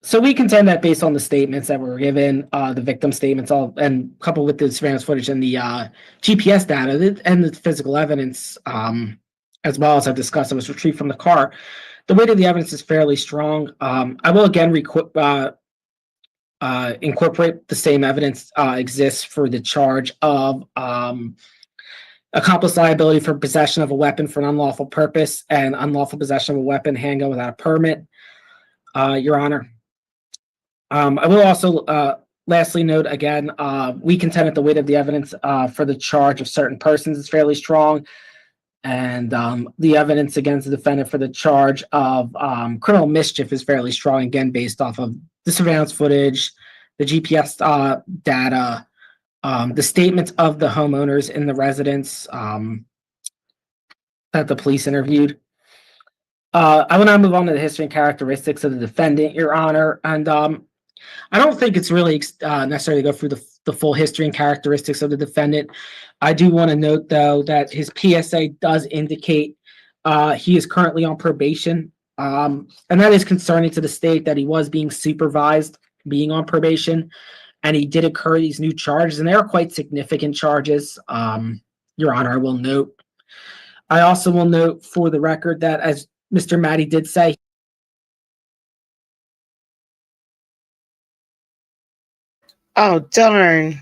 So we contend that based on the statements that were given, the victim statements, and coupled with the surveillance footage and the GPS data and the physical evidence, as well as I've discussed, that was retrieved from the car, the weight of the evidence is fairly strong. I will again incorporate the same evidence exists for the charge of accomplice liability for possession of a weapon for an unlawful purpose and unlawful possession of a weapon, handgun without a permit, Your Honor. I will also lastly note again, we contend that the weight of the evidence for the charge of certain persons is fairly strong, and the evidence against the defendant for the charge of criminal mischief is fairly strong, again, based off of the surveillance footage, the GPS data, the statements of the homeowners in the residence that the police interviewed. I will now move on to the history and characteristics of the defendant, Your Honor, and I don't think it's really necessary to go through the full history and characteristics of the defendant. I do want to note, though, that his PSA does indicate he is currently on probation, and that is concerning to the state that he was being supervised being on probation, and he did incur these new charges, and they are quite significant charges, Your Honor, I will note. I also will note for the record that, as Mr. Maddie did say, Oh, darn.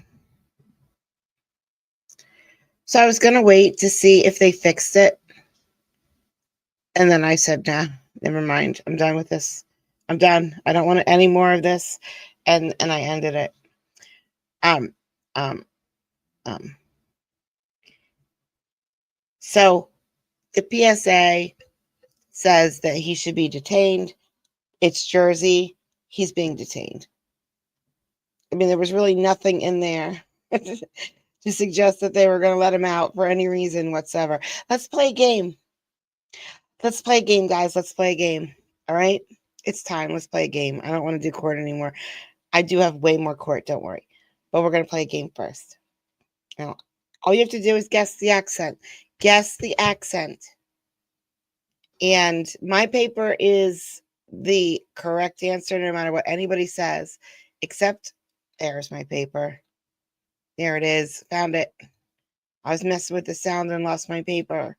So I was going to wait to see if they fixed it. And then I said, nah, never mind. I'm done with this. I'm done. I don't want any more of this. And I ended it. So the PSA says that he should be detained. It's Jersey. He's being detained. I mean, there was really nothing in there to suggest that they were going to let him out for any reason whatsoever. Let's play a game. Let's play a game, guys. Let's play a game. All right? It's time. Let's play a game. I don't want to do court anymore. I do have way more court. Don't worry. But we're going to play a game first. Now, all you have to do is guess the accent. Guess the accent. And my paper is the correct answer no matter what anybody says, except there's my paper. There it is. Found it. I was messing with the sound and lost my paper.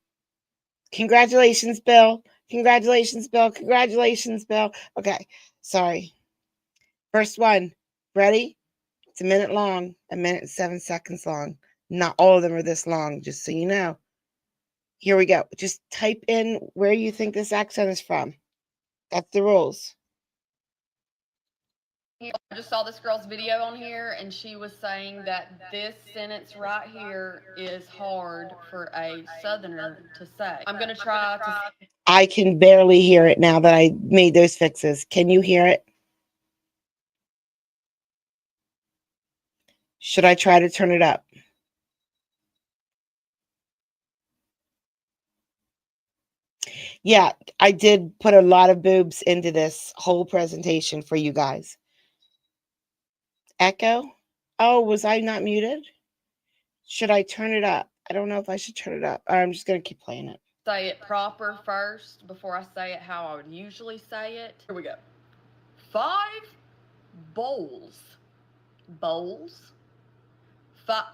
Congratulations, Bill. Congratulations, Bill. Congratulations, Bill. Okay. Sorry. First one. Ready? It's a minute long. A minute and 7 seconds long. Not all of them are this long, just so you know. Here we go. Just type in where you think this accent is from. That's the rules. I just saw this girl's video on here, and she was saying that this sentence right here is hard for a Southerner to say. I'm going to try to... I can barely hear it now that I made those fixes. Can you hear it? Should I try to turn it up? Yeah, I did put a lot of boobs into this whole presentation for you guys. Echo? Oh, was I not muted? Should I turn it up? I don't know if I should turn it up. I'm just going to keep playing it. Say it proper first before I say it how I would usually say it. Here we go. 5 bowls. Bowls. 5.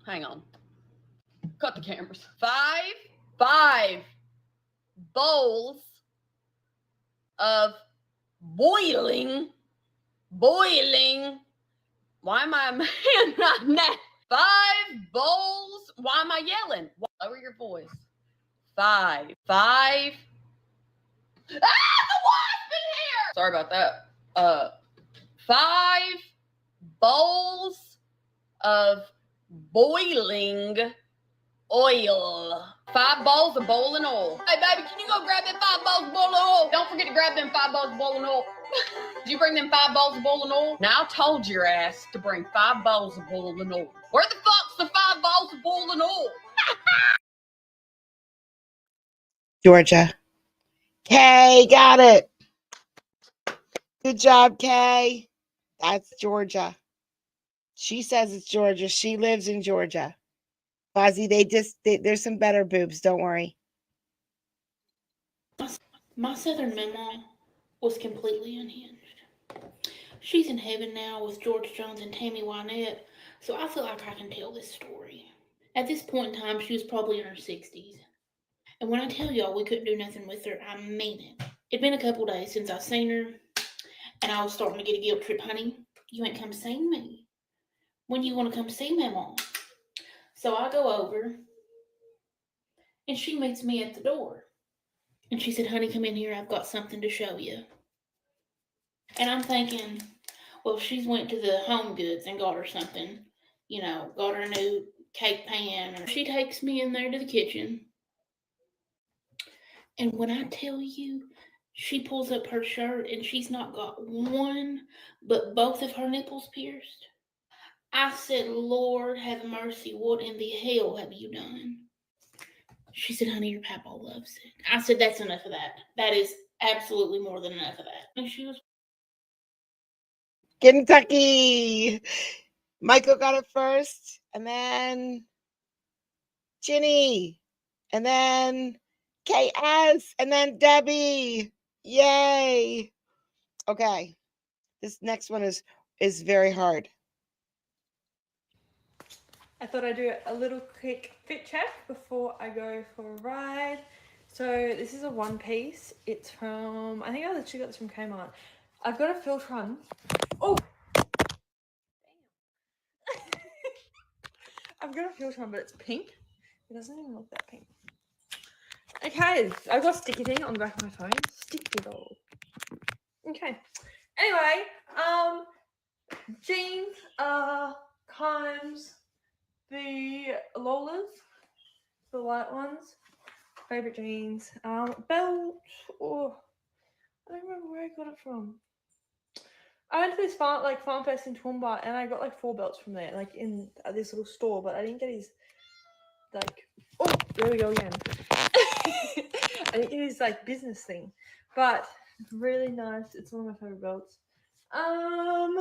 Hang on. Cut the cameras. 5 bowls of boiling. Why am I man right now? 5 bowls. Why am I yelling? Lower your voice. 5. Ah, the wasp in here. Sorry about that. 5 bowls of boiling oil. 5 bowls of boiling oil. Hey, baby, can you go grab them 5 bowls of boiling oil? Don't forget to grab them 5 bowls of boiling oil. Did you bring them 5 bowls of boiling oil? Now I told your ass to bring 5 bowls of boiling oil. Where the fuck's the 5 bowls of boiling oil? Georgia. Kay, got it. Good job, Kay. That's Georgia. She says it's Georgia. She lives in Georgia. Fozzie, there's some better boobs. Don't worry. My Southern mama was completely unhinged. She's in heaven now with George Jones and Tammy Wynette, so I feel like I can tell this story. At this point in time, she was probably in her 60s. And when I tell y'all we couldn't do nothing with her, I mean it. It'd been a couple days since I seen her, and I was starting to get a guilt trip. Honey, you ain't come see me. When you want to come see Mama? So I go over, and she meets me at the door. And she said, honey, come in here. I've got something to show you. And I'm thinking, well, she's went to the Home Goods and got her something. You know, got her a new cake pan. Or she takes me in there to the kitchen. And when I tell you, she pulls up her shirt and she's not got one, but both of her nipples pierced. I said, Lord, have mercy. What in the hell have you done? She said, honey, your papa loves it. I said, that's enough of that. That is absolutely more than enough of that. And she was... Kentucky. Michael got it first, and then Ginny, and then KS, and then Debbie. Yay. Okay. This next one is very hard. I thought I'd do a little quick fit check before I go for a ride. So this is a one piece. It's from, I think I literally got this from Kmart. I've got a Filtron. Oh! I've got a Filtron, but it's pink. It doesn't even look that pink. Okay, I've got sticky thing on the back of my phone. Sticky doll. Okay. Anyway, jeans, Combs, the Lolas, the light ones. Favorite jeans. Belt. Oh, I don't remember where I got it from. I went to this farm fest in Toowoomba, and I got like 4 belts from there, like in this little store. But I didn't get his like. Oh, there we go again. I didn't get his like business thing, but really nice. It's one of my favorite belts. Don't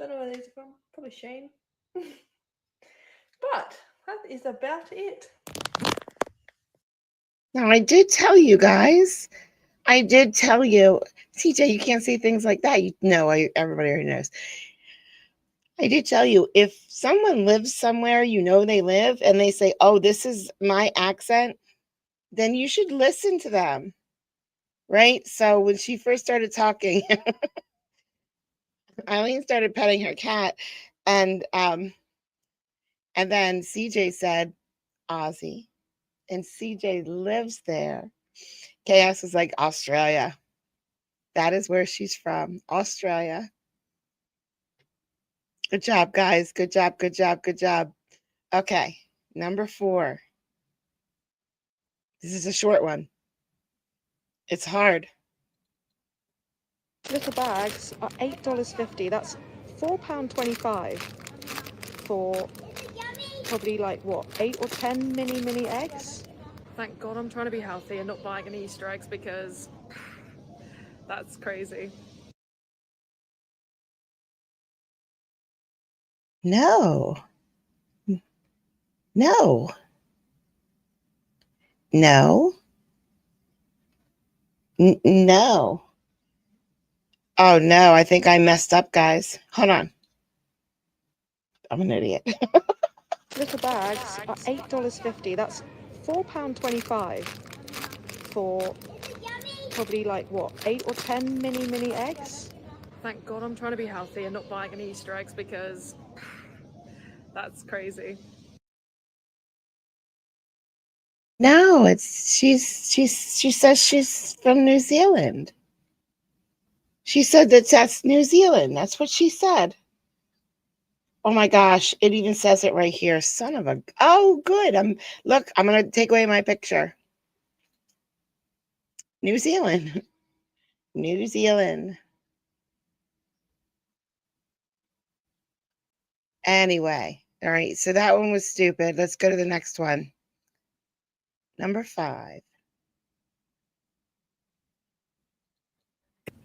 know where these are from. Probably Shane. But that is about it. Now, I did tell you guys. I did tell you. CJ, you can't say things like that. Everybody already knows. I did tell you, if someone lives somewhere, they live, and they say, oh, this is my accent, then you should listen to them. Right? So when she first started talking, Eileen started petting her cat, and then CJ said, Aussie. And CJ lives there. Chaos is like, Australia. That is where she's from. Australia. Good job, guys. Good job, good job, good job. Okay, number 4. This is a short one. It's hard. Little bags are $8.50. That's £4.25 for probably like what, 8 or 10 mini eggs. Thank God I'm trying to be healthy and not buying any Easter eggs because that's crazy. No. No. No. No. Oh, no. I think I messed up, guys. Hold on. I'm an idiot. Little bags are $8.50. That's £4.25 for probably like what, 8 or 10 mini eggs. Thank God I'm trying to be healthy and not buying any Easter eggs because that's crazy. No, she says she's from New Zealand. She said that's New Zealand. That's what she said. Oh my gosh, it even says it right here. Son of a. Oh, good. I'm going to take away my picture. New Zealand. New Zealand. Anyway, all right. So that one was stupid. Let's go to the next one. Number 5.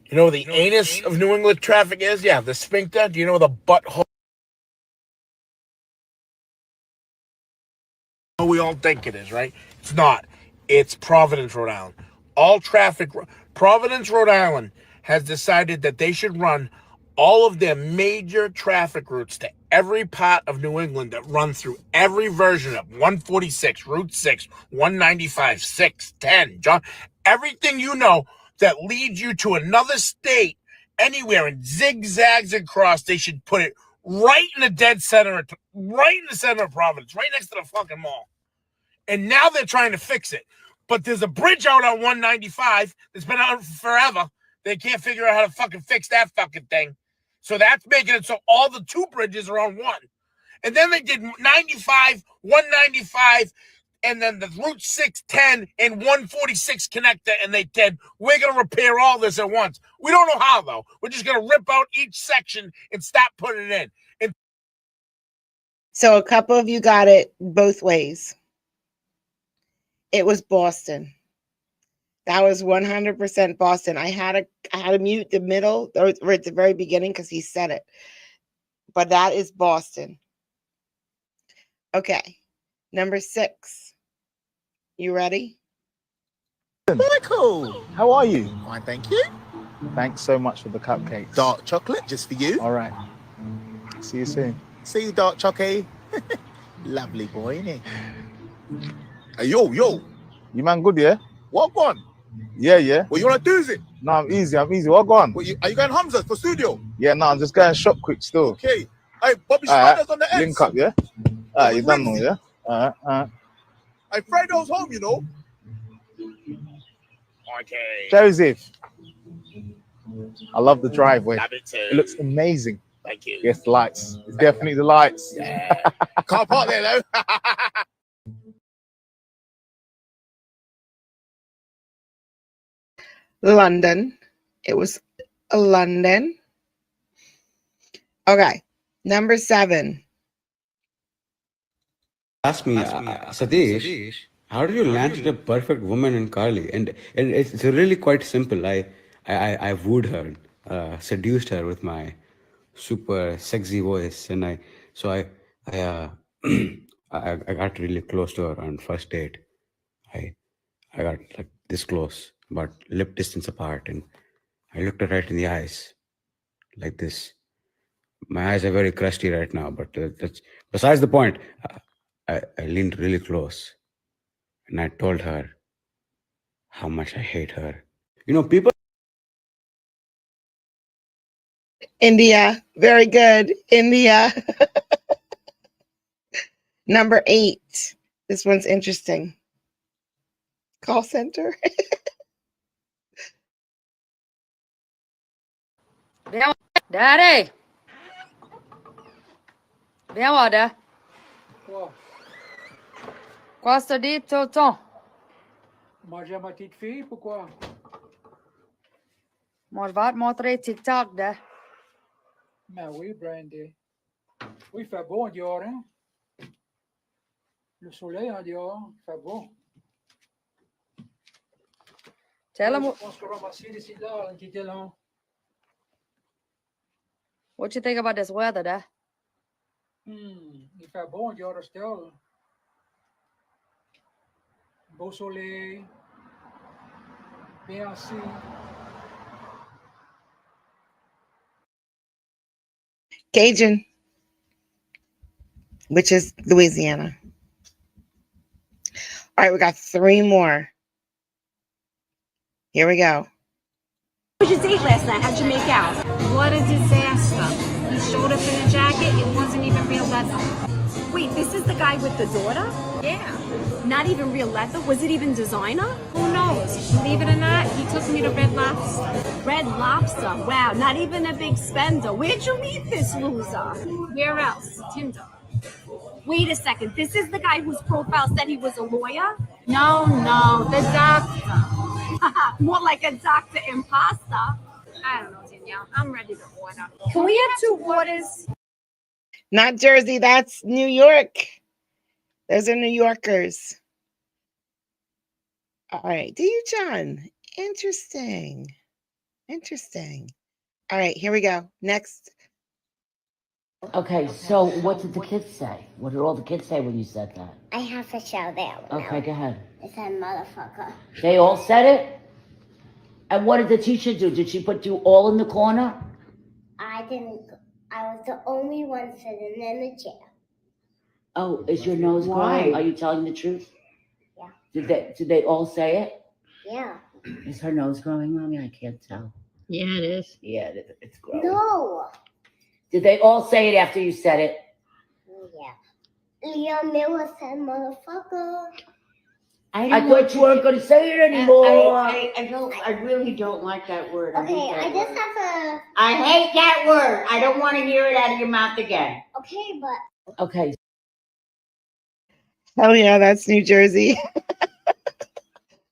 You know the anus of New England traffic is? Yeah, the sphincter. Do you know the butthole? We all think it is, right? It's not. It's Providence, Rhode Island. Providence, Rhode Island has decided that they should run all of their major traffic routes to every part of New England that run through every version of 146, Route 6, 195, 6, 10, John, everything that leads you to another state, anywhere and zigzags across, they should put it right in the dead center, right in the center of Providence, right next to the fucking mall. And now they're trying to fix it. But there's a bridge out on 195 that's been out forever. They can't figure out how to fucking fix that fucking thing. So that's making it so all the 2 bridges are on one. And then they did 95, 195, and then the Route 610 and 146 connector, and they said, we're going to repair all this at once. We don't know how, though. We're just going to rip out each section and stop putting it in. And so a couple of you got it both ways. It was Boston. That was 100% Boston. I had to mute the middle or at the very beginning because he said it. But that is Boston. Okay. Number 6. You ready? Michael, how are you? Fine, thank you. Thanks so much for the cupcakes. Dark chocolate, just for you. All right. See you soon. See you, Dark Chocolate. Lovely boy, innit? Hey, yo. You man good, yeah? What one? Yeah. What you want to do, is it? No, I'm easy. What gone? Are you going Hamza for studio? Yeah, no, I'm just going shop quick still. Okay. Hey, Bobby Schneider's on the X. Link up, yeah? You done know, yeah? All right. Hey, Fredo's home, you know. Okay. Joseph. I love the driveway. Love it too. It looks amazing. Thank you. Yes, the lights. It's definitely the lights. Yeah. Can't park there though. London. It was London. Okay. Number 7. Ask me, Satish, how did you land such a perfect woman in Carly? And it's really quite simple. I wooed her, seduced her with my super sexy voice, and I I got really close to her on first date. I I got like this close, about lip distance apart, and I looked her right in the eyes, like this. My eyes are very crusty right now, but that's besides the point. I leaned really close and I told her how much I hate her. You know, people. India. Very good. India. Number 8. This one's interesting. Call center. Daddy! Viens voir, Dad. Quoi? Quoi se dit, tonton? Manger ma petite fille, pourquoi? Moi, je vais te montrer TikTok, Dad. Ben oui, Brandy. Oui, il fait beau en dehors, hein? Le soleil en dehors, il fait beau. Tell him Je pense qu'on va ramasser d'ici là, qui était là. what you think about this weather, Dad. Il fait beau en dehors, still. Beau soleil. Bien assis. Cajun, which is Louisiana. All right, we got 3 more. Here we go. What was your date last night? How'd you make out? What a disaster. He showed up in a jacket. It wasn't even real leather. Wait, this is the guy with the daughter? Yeah. Not even real leather? Was it even designer? Who knows? Believe it or not, he took me to Red Lobster. Red Lobster? Wow, not even a big spender. Where'd you meet this loser? Where else? Tinder. Wait a second. This is the guy whose profile said he was a lawyer? No, the doctor. More like a doctor imposter. I don't know, Danielle. I'm ready to order. Can we have 2 waters? Not Jersey, that's New York. Those are New Yorkers. All right, do you, John? Interesting. All right, here we go. Next. Okay, so what did the kids say? What did all the kids say when you said that? I have to show them. Okay, go ahead. It said motherfucker. They all said it? And what did the teacher do? Did she put you all in the corner? I was the only one sitting in the chair. Oh, is your nose Why? growing? Are you telling the truth? Yeah. Did they all say it? Yeah. Is her nose growing, Mommy? I can't tell. Yeah, it is. Yeah, it's growing. No. Did they all say it after you said it? Yeah. Leon Miller said motherfucker. I thought you weren't going to say it anymore. I really don't like that word. Okay, I just have to. I hate that word. I don't want to hear it out of your mouth again. Okay, but. Okay. Oh yeah, that's New Jersey.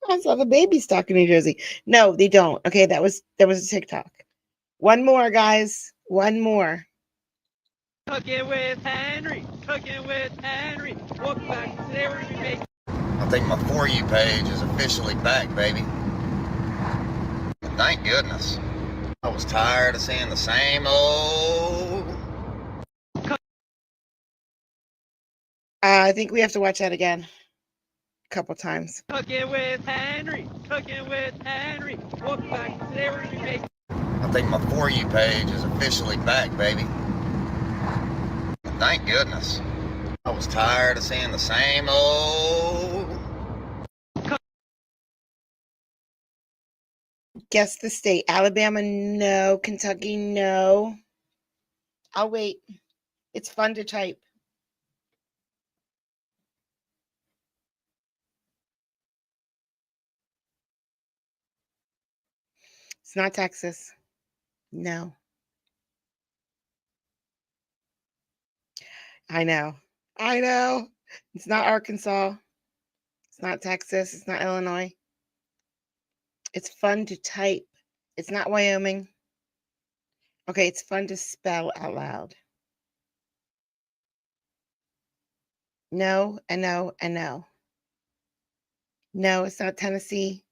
I saw the baby stock in New Jersey. No, they don't. Okay, that was a TikTok. One more, guys. One more. Cooking with Henry. Welcome back. Today we're gonna be making. I think my For You page is officially back, baby. Thank goodness. I was tired of seeing the same old. I think we have to watch that again a couple times. Cooking with Henry. Welcome back. Today we're gonna be making. I think my For You page is officially back, baby. Thank goodness. I was tired of seeing the same old. Guess the state. Alabama, no. Kentucky, no. I'll wait. It's fun to type. It's not Texas. No. I know. I know. It's not Arkansas. It's not Texas. It's not Illinois. It's fun to type. It's not Wyoming. Okay, it's fun to spell out loud. No, and no, and no. No, it's not Tennessee.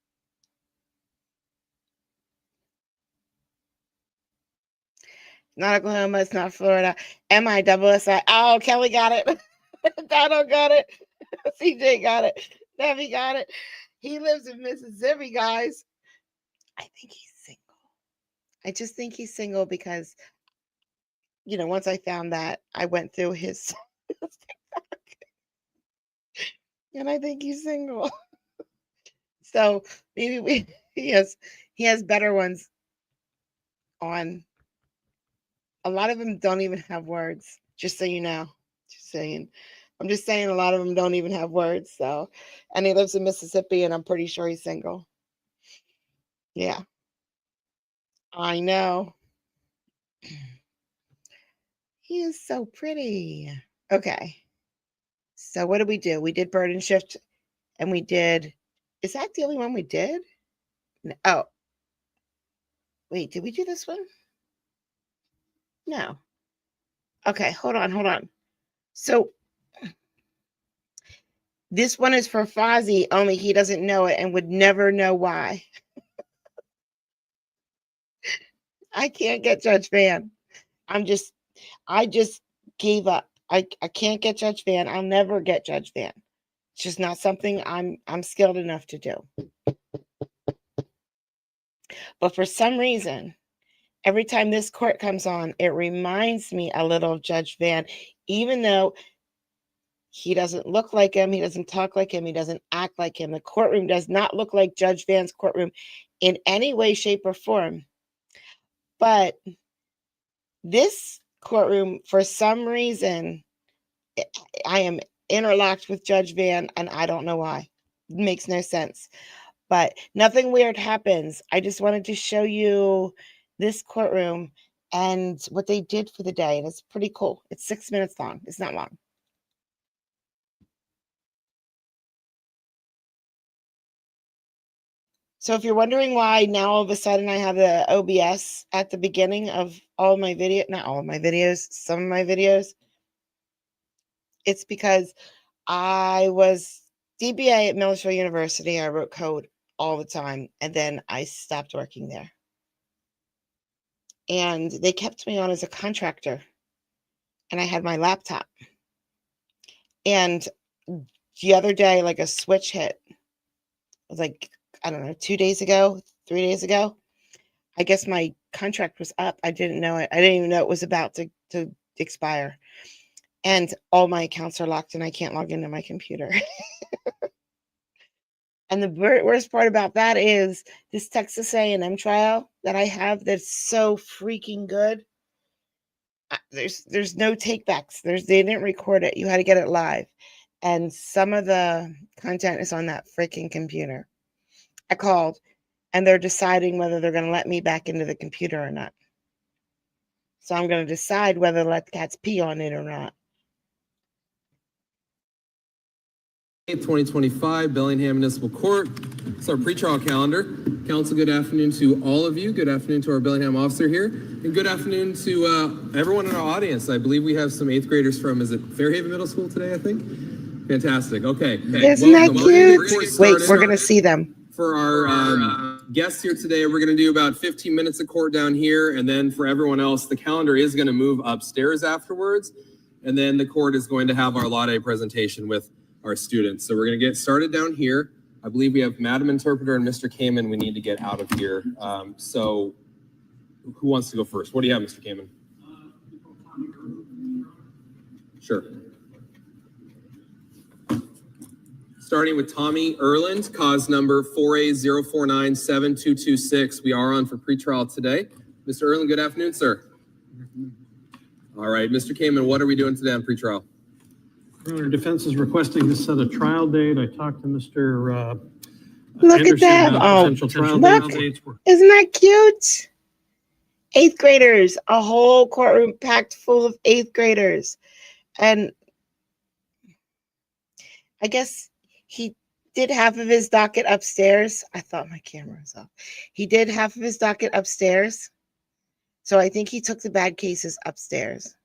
Not Oklahoma. It's not Florida. MISSI. Oh, Kelly got it. Donald got it. CJ got it. Debbie got it. He lives in Mississippi, guys. I think he's single. I just think he's single because, you know, once I found that, I went through his TikTok, and I think he's single. So maybe he has better ones on. A lot of them don't even have words, just so you know. Just saying. I'm just saying a lot of them don't even have words. So, and he lives in Mississippi, and I'm pretty sure he's single. Yeah. I know. He is so pretty. Okay. So what did we do? We did burden shift, and we did, is that the only one we did? No. Oh. Wait, did we do this one? No. Okay, hold on. So this one is for Fozzie, only he doesn't know it and would never know why. I can't get Judge Van. I just gave up. I can't get Judge Van. I'll never get Judge Van. It's just not something I'm skilled enough to do. But for some reason, every time this court comes on, it reminds me a little of Judge Van, even though he doesn't look like him, he doesn't talk like him, he doesn't act like him. The courtroom does not look like Judge Van's courtroom in any way, shape, or form. But this courtroom, for some reason, I am interlocked with Judge Van, and I don't know why. It makes no sense. But nothing weird happens. I just wanted to show you this courtroom and what they did for the day. And it's pretty cool. It's 6 minutes long. It's not long. So if you're wondering why now all of a sudden I have the OBS at the beginning of all my video, not all of my videos, some of my videos, it's because I was DBA at Milledgeville University. I wrote code all the time, and then I stopped working there. And they kept me on as a contractor, and I had my laptop. And the other day, like a switch hit. It was like, I don't know, 2 days ago, 3 days ago. I guess my contract was up. I didn't know it. I didn't even know it was about to expire. And all my accounts are locked, and I can't log into my computer. And the worst part about that is this Texas A&M trial that I have that's so freaking good. There's no takebacks. They didn't record it. You had to get it live. And some of the content is on that freaking computer. I called, and they're deciding whether they're going to let me back into the computer or not. So I'm going to decide whether to let the cats pee on it or not. 2025, Bellingham Municipal Court. It's our pretrial calendar. Council, good afternoon to all of you. Good afternoon to our Bellingham officer here. And good afternoon to everyone in our audience. I believe we have some 8th graders from, is it Fairhaven Middle School today, I think? Fantastic. Okay. Isn't that cute? Wait, we're going to see them. For our guests here today, we're going to do about 15 minutes of court down here. And then for everyone else, the calendar is going to move upstairs afterwards. And then the court is going to have our Law Day presentation with our students. So we're going to get started down here. I believe we have Madam Interpreter and Mr. Kamen we need to get out of here. So who wants to go first? What do you have, Mr. Kamen? Sure. Starting with Tommy Erland, cause number 4A04972226. We are on for pretrial today. Mr. Erland, good afternoon, sir. All right, Mr. Kamen, what are we doing today on pretrial? Our defense is requesting to set a trial date. I talked to Mr. Look Anderson at that. about Oh, potential trial look. dates. Isn't that cute? 8th graders, a whole courtroom packed full of 8th graders. And I guess he did half of his docket upstairs. I thought my camera was off. He did half of his docket upstairs. So I think he took the bad cases upstairs.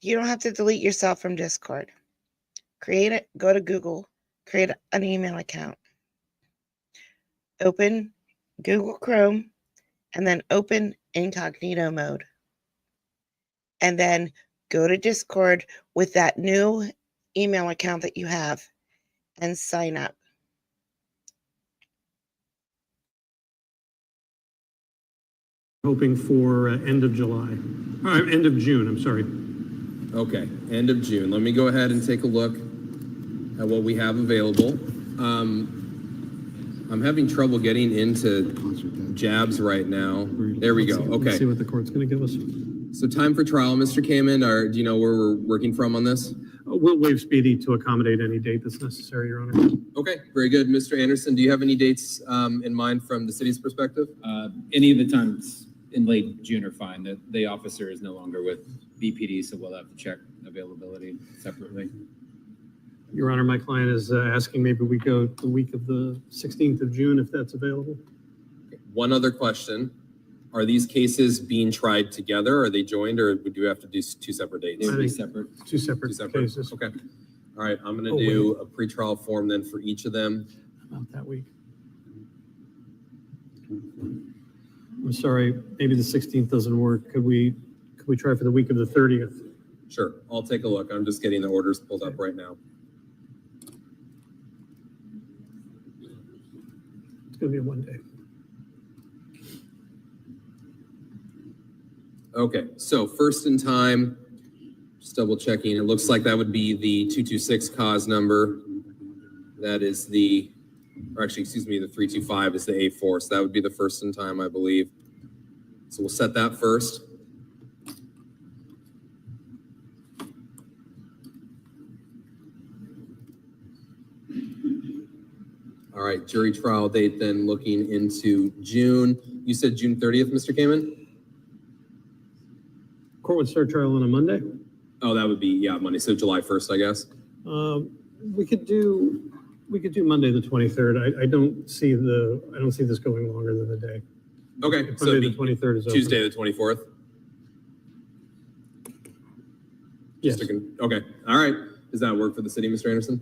You don't have to delete yourself from Discord. Create it, go to Google, create an email account. Open Google Chrome, and then open incognito mode. And then go to Discord with that new email account that you have and sign up. Hoping for end of July, end of June, I'm sorry. Okay, end of June. Let me go ahead and take a look at what we have available. I'm having trouble getting into Jabs right now. There we go. Let's Okay. see what the court's going to give us. So time for trial, Mr. Kamen, or do you know where we're working from on this? We'll waive speedy to accommodate any date that's necessary, Your Honor. Okay, very good. Mr. Anderson, do you have any dates in mind from the city's perspective? Any of the times in late June are fine. The officer is no longer with BPD, so we'll have to check availability separately. Your Honor, my client is asking maybe we go the week of the 16th of June, if that's available. One other question. Are these cases being tried together? Are they joined, or would you have to do two separate dates? They would be separate. Two separate cases. Okay. All right, I'm going to do a pretrial form then for each of them. About that week. I'm sorry, maybe the 16th doesn't work. Could we try for the week of the 30th? Sure, I'll take a look. I'm just getting the orders pulled up right now. It's going to be a one day. Okay, so first in time, just double checking. It looks like that would be the 226 cause number. That is the, or actually, excuse me, the 325 is the A4. So that would be the first in time, I believe. So we'll set that first. All right, jury trial date then looking into June. You said June 30th, Mr. Kamen? Court would start trial on a Monday. Oh, that would be, yeah, Monday. So July 1st, I guess. We could do Monday the 23rd. I don't see this going longer than a day. Okay, so Monday the 23rd is open. Tuesday the 24th. Yes. Okay, all right. Does that work for the city, Mr. Anderson?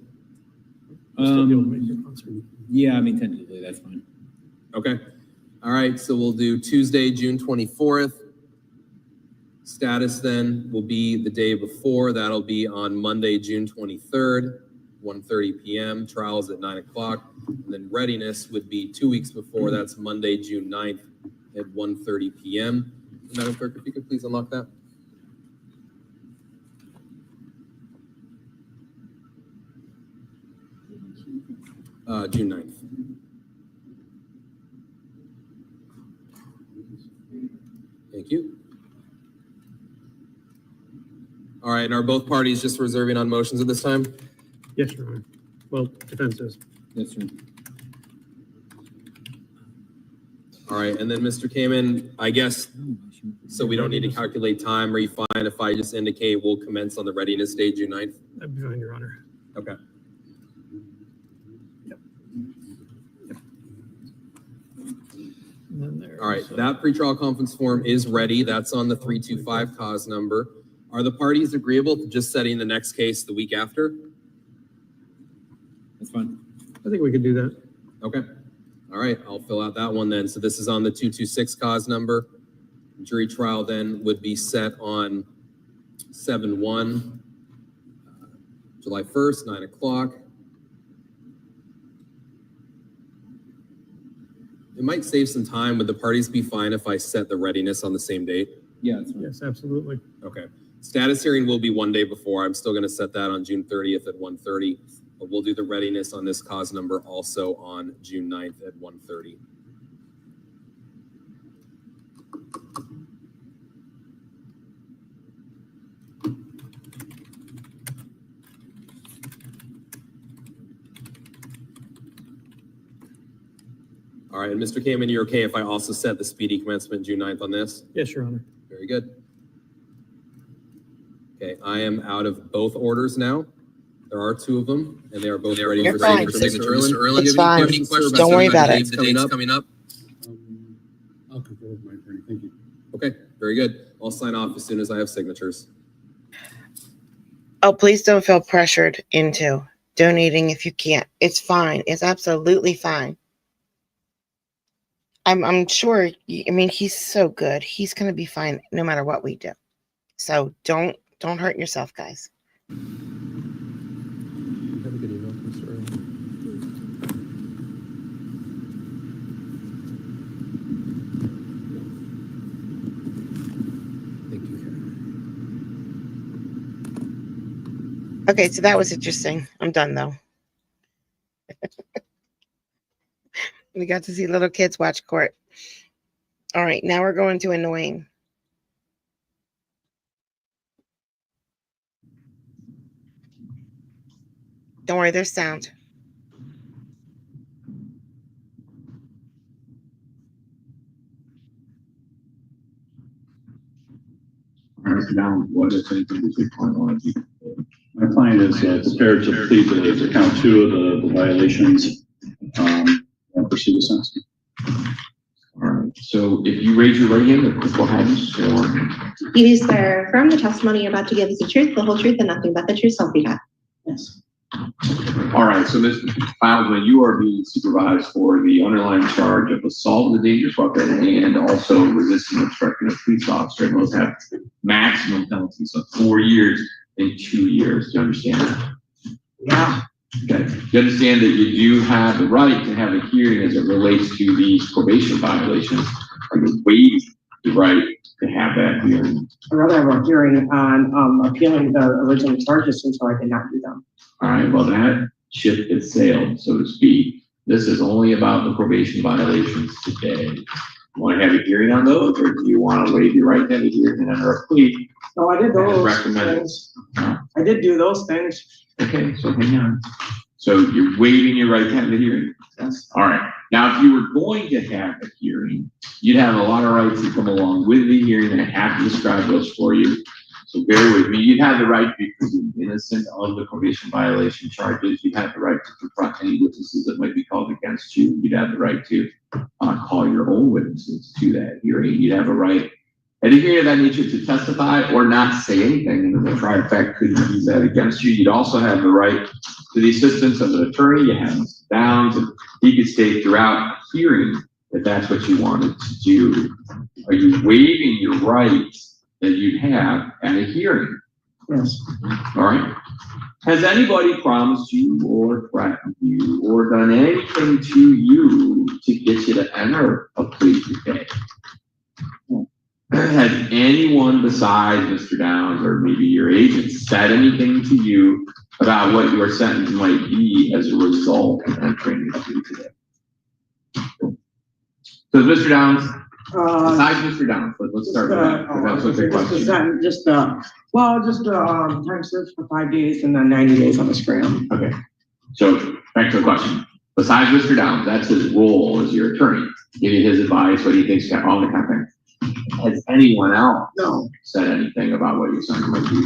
Yeah, I mean, tentatively, that's fine. Okay. All right, so we'll do Tuesday, June 24th. Status then will be the day before. That'll be on Monday, June 23rd, 1:30 p.m. Trials at 9 o'clock. And then readiness would be 2 weeks before. That's Monday, June 9th at 1:30 p.m. Madam Clerk, if you could please unlock that. June 9th. Thank you. All right, and are both parties just reserving on motions at this time? Yes, Your Honor. Well, defense is. Yes, sir. All right, and then Mr. Kamen, I guess, so we don't need to calculate time, are you fine if I just indicate we'll commence on the readiness date, June 9th? That'd be fine, Your Honor. Okay. All right, that pretrial conference form is ready. That's on the 325 cause number. Are the parties agreeable to just setting the next case the week after? That's fine. I think we could do that. Okay. All right, I'll fill out that one then. So this is on the 226 cause number. Jury trial then would be set on 7/1, July 1st, 9 o'clock. It might save some time. Would the parties be fine if I set the readiness on the same date? Yeah, that's fine. Yes, absolutely. Okay. Status hearing will be one day before. I'm still going to set that on June 30th at 1:30, but we'll do the readiness on this cause number also on June 9th at 1:30. All right, and Mr. Kamen, you're okay if I also set the speedy commencement June 9th on this? Yes, Your Honor. Very good. Okay, I am out of both orders now. There are two of them, and they are both ready You're for fine. signature. Mr. Erlin, It's do you have any fine. questions Don't worry about it. the dates coming up? I'll confer with my attorney. Thank you. Okay, very good. I'll sign off as soon as I have signatures. Oh, please don't feel pressured into donating if you can't. It's fine. It's absolutely fine. I'm sure. I mean, he's so good. He's gonna be fine no matter what we do. So don't hurt yourself, guys. Have a good evening, Mr. Erlin. Thank you, Karen. Okay, so that was interesting. I'm done though. We got to see little kids watch court. All right, now we're going to annoying. Don't worry, there's sound. Down what is it? My client is prepared to plead to count 2 of the violations. And pursue the sentence. All right. So if you raise your right hand, go ahead. You do swear affirm the testimony you're about to give is the truth, the whole truth, and nothing but the truth, so help you God. Yes. All right. So Ms. Feldman, you are being supervised for the underlying charge of assault with a dangerous weapon and also resisting obstructing a police officer. And those have maximum penalties of 4 years and 2 years. Do you understand that? Yeah. Okay. You understand that you do have the right to have a hearing as it relates to these probation violations. Are you waiving the right to have that hearing? I'd rather have a hearing on appealing the original charges since I did not do them. All right. Well, that ship has sailed, so to speak. This is only about the probation violations today. You want to have a hearing on those, or do you want to waive your right to have a hearing and enter a plea? No, I did those Recommended. things. I did do those things. Okay, so hang on. So you're waiving your right to have a hearing? Yes. All right. Now, if you were going to have a hearing, you'd have a lot of rights to come along with the hearing, and I have to describe those for you. So bear with me. You'd have the right to be presumed innocent of the probation violation charges. You'd have the right to confront any witnesses that might be called against you. You'd have the right to call your own witnesses to that hearing. You'd have a right at a hearing of that nature to testify or not say anything, and the trial fact could use that against you. You'd also have the right to the assistance of an attorney. You have Mr. Downs, and he could state throughout the hearing that that's what you wanted to do. Are you waiving your rights that you'd have at a hearing? Yes. All right. Has anybody promised you or threatened you or done anything to you to get you to enter a plea today? Has anyone besides Mr. Downs or maybe your agent said anything to you about what your sentence might be as a result of entering the plea today? So Mr. Downs, besides Mr. Downs, let's start with that. That's what the question. Time search for 5 days and then 90 days on the scram. Okay. So back to the question. Besides Mr. Downs, that's his role as your attorney, giving his advice, what he thinks, all the kind of thing. Has anyone else said anything about what your sentence might be?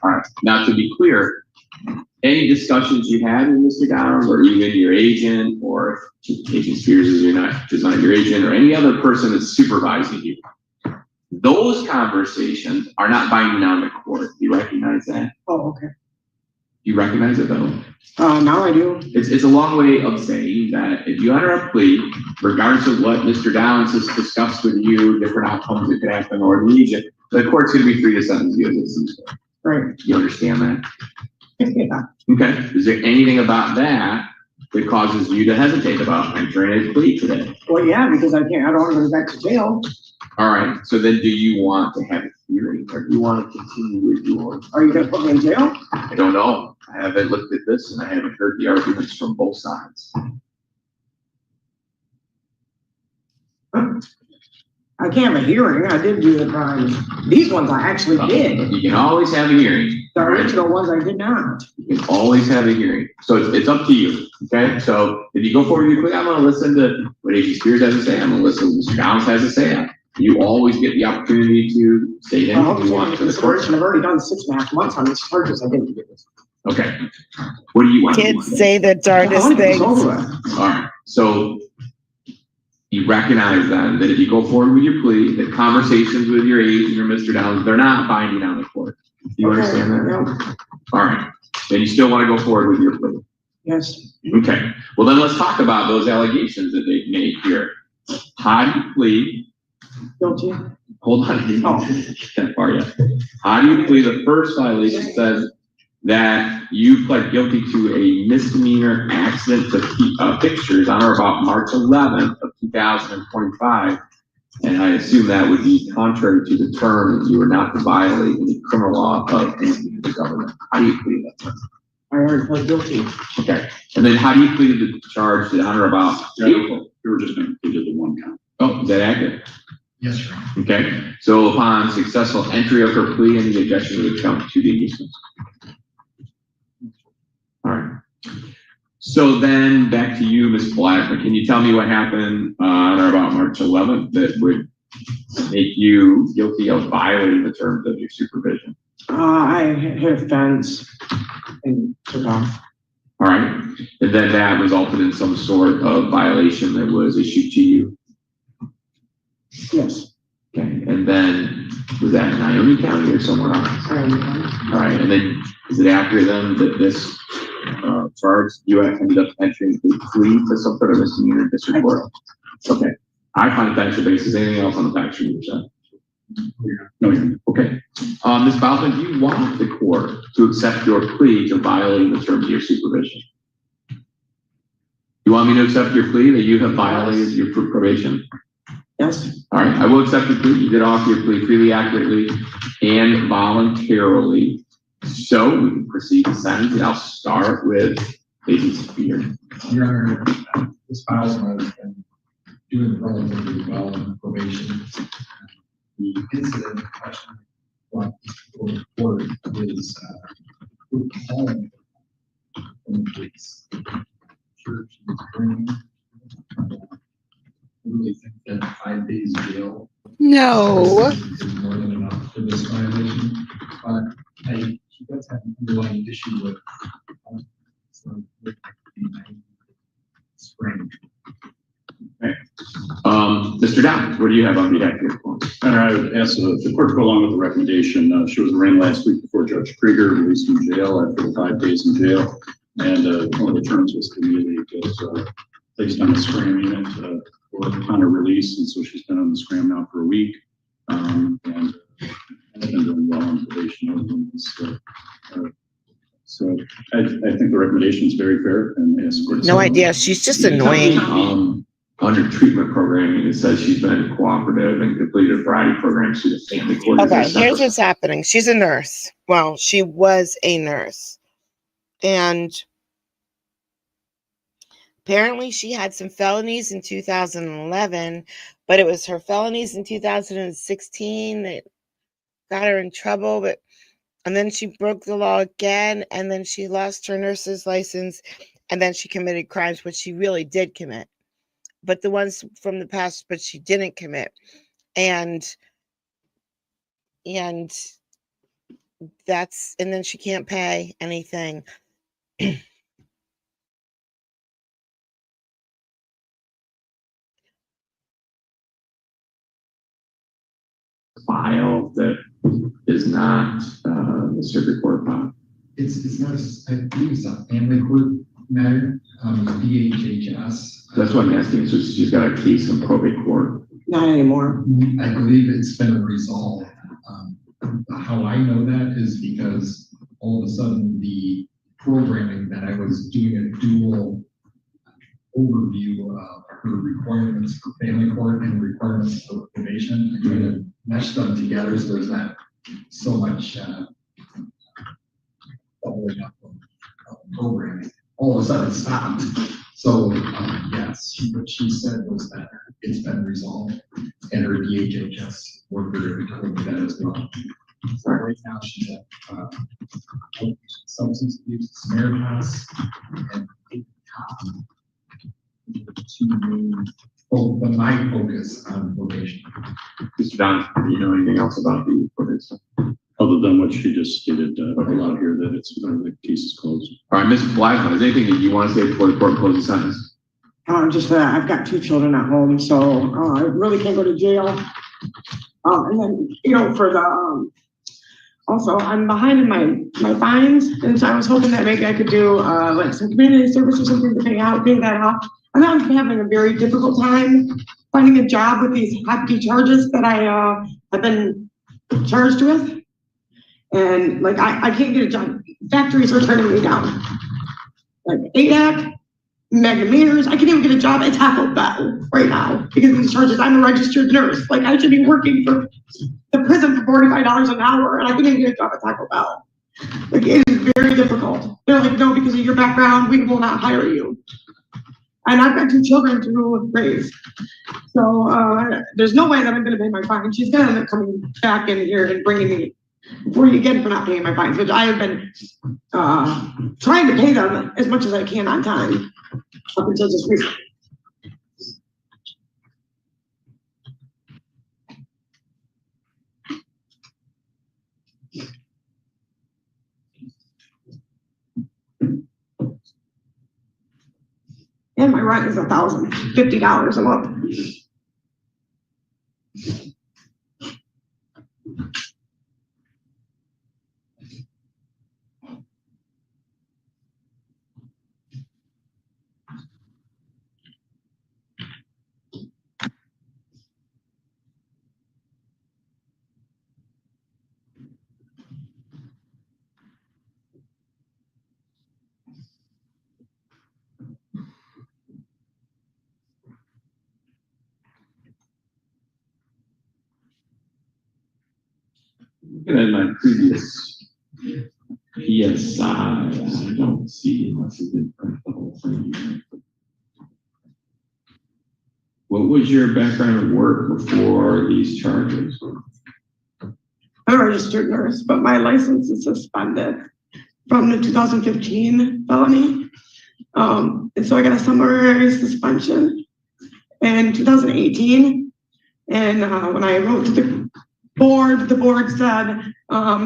All right. Now, to be clear, any discussions you had with Mr. Downs or even your agent or Agent Spears is not your agent or any other person that's supervising you, those conversations are not binding on the court. Do you recognize that? Oh, okay. You recognize it though? Now I do. It's a long way of saying that if you enter a plea, regardless of what Mr. Downs has discussed with you, different outcomes that could happen, or the agent, the court's going to be free to sentence you as a citizen. Right. You understand that? Yeah. Okay. Is there anything about that that causes you to hesitate about entering a plea today? Well, yeah, because I don't want to go back to jail. All right. So then do you want to have a hearing or do you want to continue with yours? Are you going to put me in jail? I don't know. I haven't looked at this and I haven't heard the arguments from both sides. I can't have a hearing. I did do the crimes. These ones I actually did. You can always have a hearing. The original ones I did not. You can always have a hearing. So it's up to you. Okay. So if you go forward with your plea, I'm going to listen to what what A.G. Spears has to say, I'm gonna listen to what Mr. Downs has to say. You always get the opportunity to state anything you want to the court. I've already done 6.5 months on these charges. I didn't get this. Okay. What do you want? Kids say the darndest things. All right. So you recognize then that if you go forward with your plea, that conversations with your aides and your Mr. Downs, they're not binding on the court. Do you understand that? Yeah. All right. Then you still want to go forward with your plea. Yes. Okay. Well, then let's talk about those allegations that they've made here. How do you plead? Guilty. Hold on. Didn't get that far yet. How do you plead? The first violation says that you pled guilty to a misdemeanor accident to pictures on or about March 11th of 2025. And I assume that would be contrary to the term that you were not to violate any criminal law of the government. How do you plead that? I already pled guilty. Okay. And then how do you plead the charge that on or about April? We were just going to plead the one count. Oh, is that accurate? Yes, sir. Okay. So upon successful entry of her plea, any objection would count to the inducement. All right. So then back to you, Ms. Blackman. Can you tell me what happened on or about March 11th that would make you guilty of violating the terms of your supervision? I hit a fence and took off. All right. And then that resulted in some sort of violation that was issued to you? Yes. Okay. And then was that in Naomi County or somewhere else? All right. And then is it accurate then that this charge you ended up entering a plea to some sort of misdemeanor district court? Okay. I find factual basis. Anything else on the factual side? No. Okay. Ms. Baldwin, do you want the court to accept your plea to violating the terms of your supervision? You want me to accept your plea that you have violated your probation? Yes. All right. I will accept your plea. You did offer your plea freely, accurately, and voluntarily. So we can proceed to sentence, and I'll start with Agent Spear. Your Honor, this Bowser has been doing relatively well in probation. The incident in question brought before the court is calling from the police. Church is bringing. I really think that 5 days jail. No. Is more than enough for this violation, but she does have an underlying issue with spring. Okay. Mr. Downs, what do you have on behalf of your client? I would ask the court to go along with the recommendation. She was arraigned last week before Judge Krieger, released from jail after the 5 days in jail. And one of the terms was community was placed on the scram unit upon her release. And so she's been on the scram now for a week. And has been doing well on probation. So I think the recommendation is very fair. And I ask the court No idea. She's just annoying. Under treatment programming, it says she's been cooperative and completed a variety of programs through the family court. Okay, here's what's happening. She's a nurse. Well, she was a nurse. And apparently she had some felonies in 2011, but it was her felonies in 2016 that got her in trouble. And then she broke the law again, and then she lost her nurse's license, and then she committed crimes, which she really did commit. But the ones from the past, but she didn't commit. And that's, and then she can't pay anything. File that is not the circuit court file. It's not, I believe it's a family court matter, DHHS. That's what I'm asking. So she's got a case in probate court. Not anymore. I believe it's been resolved. How I know that is because all of a sudden the programming that I was doing a dual overview of her requirements for family court and requirements for probation. I kind of meshed them together so there's not so much following up on programming. All of a sudden it stopped. So yes, what she said was that it's been resolved and her DHHS worker told me that as well. So right now she's at substance abuse, Samaritas, and the two main but my focus on probation. Mr. Don, do you know anything else about the probation? Other than what she just stated, out here, that it's, the case is closed. All right, Ms. Blackman, is there anything that you want to say before the court closes sentence? Just that I've got 2 children at home, so I really can't go to jail. And then, for the, also, I'm behind in my fines, and so I was hoping that maybe I could do like some community service or something to pay that off. I'm having a very difficult time finding a job with these hefty charges that I have been charged with. And like, I can't get a job. Factories are turning me down. Like ADAC, Mega Meters, I can't even get a job at Taco Bell right now because of these charges. I'm a registered nurse. Like I should be working for the prison for $45 an hour and I couldn't even get a job at Taco Bell. Like it is very difficult. They're like, no, because of your background, we will not hire you. And I've got 2 children to raise. So there's no way that I'm gonna pay my fine. She's gonna end up coming back in here and bringing me before you again for not paying my fines, which I have been trying to pay them as much as I can on time up until just recently. And my rent is $1,050 a month. Looking at my previous PSI, I don't see unless you did print the whole thing. What was your background of work before these charges? I'm a registered nurse, but my license is suspended from the 2015 felony. And so I got a summary suspension in 2018. And when I wrote to the board said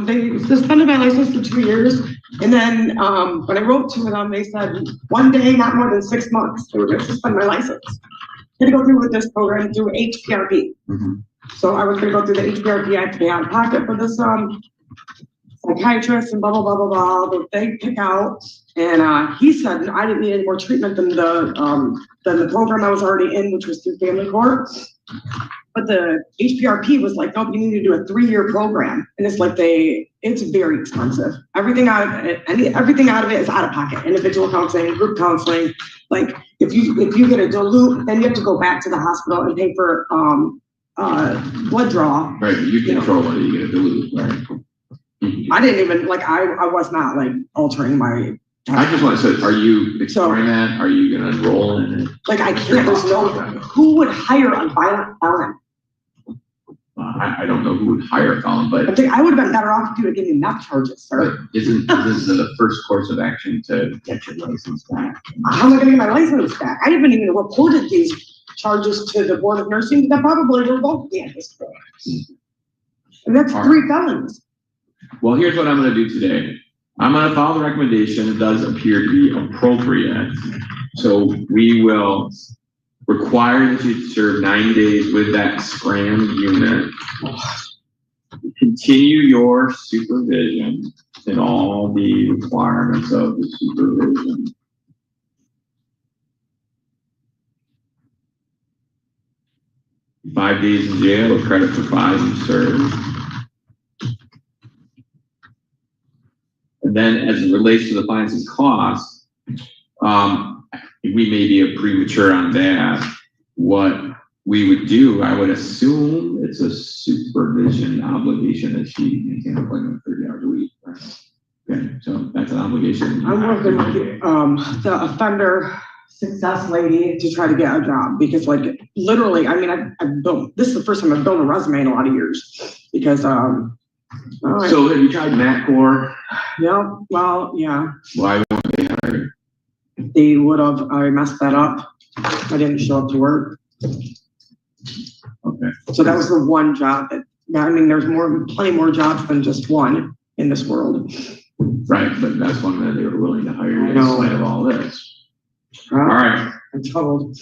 they suspended my license for 2 years. And then when I wrote to them, they said 1 day, not more than 6 months, they were going to suspend my license. I had to go through with this program through HPRP. So I was going to go through the HPRP. I had to pay out of pocket for this psychiatrist and blah, blah, blah, blah, blah, that they pick out. And he said I didn't need any more treatment than the program I was already in, which was through family court. But the HPRP was like, nope, you need to do a 3-year program. And it's like it's very expensive. Everything out of it is out of pocket. Individual counseling, group counseling. Like if you get a dilute, then you have to go back to the hospital and pay for blood draw. Right, you control whether you get a dilute, right? I didn't even I was not like altering my. I just want to say, are you exploring that? Are you going to enroll in it? Like I can't. There's no. Who would hire a violent felon? I don't know who would hire a felon, but I would have been better off if you would give me enough charges, sir. Isn't this the first course of action to get your license back? How am I going to get my license back? I haven't even reported these charges to the Board of Nursing. That probably revoked me at this point. And that's 3 felons. Well, here's what I'm going to do today. I'm going to follow the recommendation. It does appear to be appropriate. So we will require that you serve 9 days with that SCRAM unit. Continue your supervision and all the requirements of the supervision. $5 days in jail or credit for 5 you served. And then as it relates to the fines and costs, we may be premature on that. What we would do, I would assume it's a supervision obligation that she maintains appointment 30 hours a week. Right? Okay, so that's an obligation. I'm working with the offender success lady to try to get a job because like literally, I mean, I've built, this is the first time I've built a resume in a lot of years because so have you tried MatCore? Yeah, well, yeah. Why won't they hire you? They would have, I messed that up. I didn't show up to work. Okay. So that was the one job that, I mean, there's plenty more jobs than just one in this world. Right, but that's one that they were willing to hire you I in know. spite of all this. All right. I'm troubled.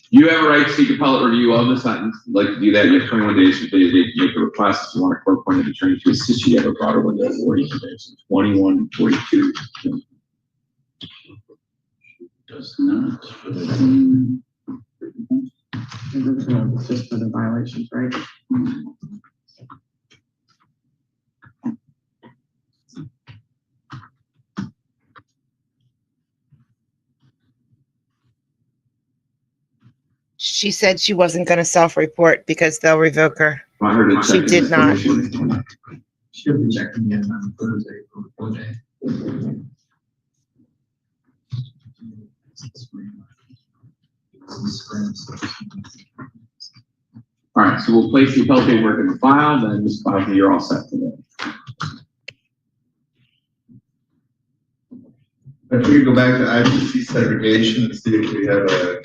You have a right to seek appellate review of the sentence. Like to do that, you have 21 days to make a request. If you want a court-appointed attorney to assist you, you have a broader window of 42 days. 21 to 42. Does not. It's just for the violations, right? She said she wasn't going to self-report because they'll revoke her. I heard it. She did not. She'll be checking in on Thursday for the full day. All right, so we'll place the appellate paperwork in the file, then Ms. Bowden, you're all set today. If we could go back to IPC segregation and see if we have a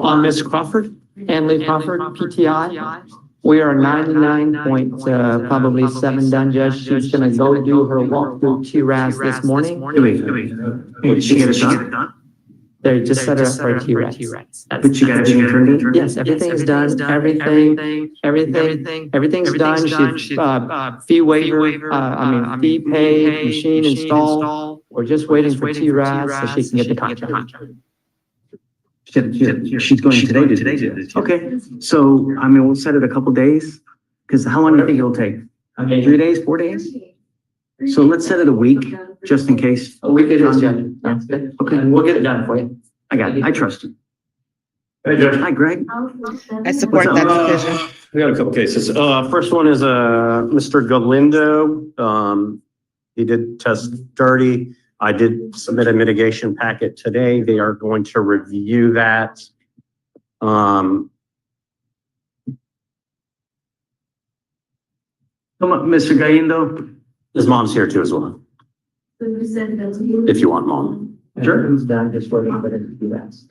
Ms. Crawford, Annalee Crawford, PTI. We are 99.7 done, Judge. She's gonna go do her walkthrough TRAS this morning. Did she get it done? They just set her up for a TRAS. But she got everything turned in? Yes, everything's done, everything's done. She, fee waiver, fee paid, machine installed. We're just waiting for TRAS so she can get the contract. She's going today to do this. Okay, so, I mean, we'll set it a couple days, because how long do you think it'll take? 3 days, 4 days? So let's set it a week, just in case. A week it is, Judge. That's good. Okay. And we'll get it done for you. I got it, I trust you. Hey, Judge. Hi, Greg. I support that decision. We got a couple cases. First one is, Mr. Galindo. He did test dirty. I did submit a mitigation packet today. They are going to review that. Come up, Mr. Galindo. His mom's here too as well, if you want mom. Sure. Who's done, just waiting for the TRAS.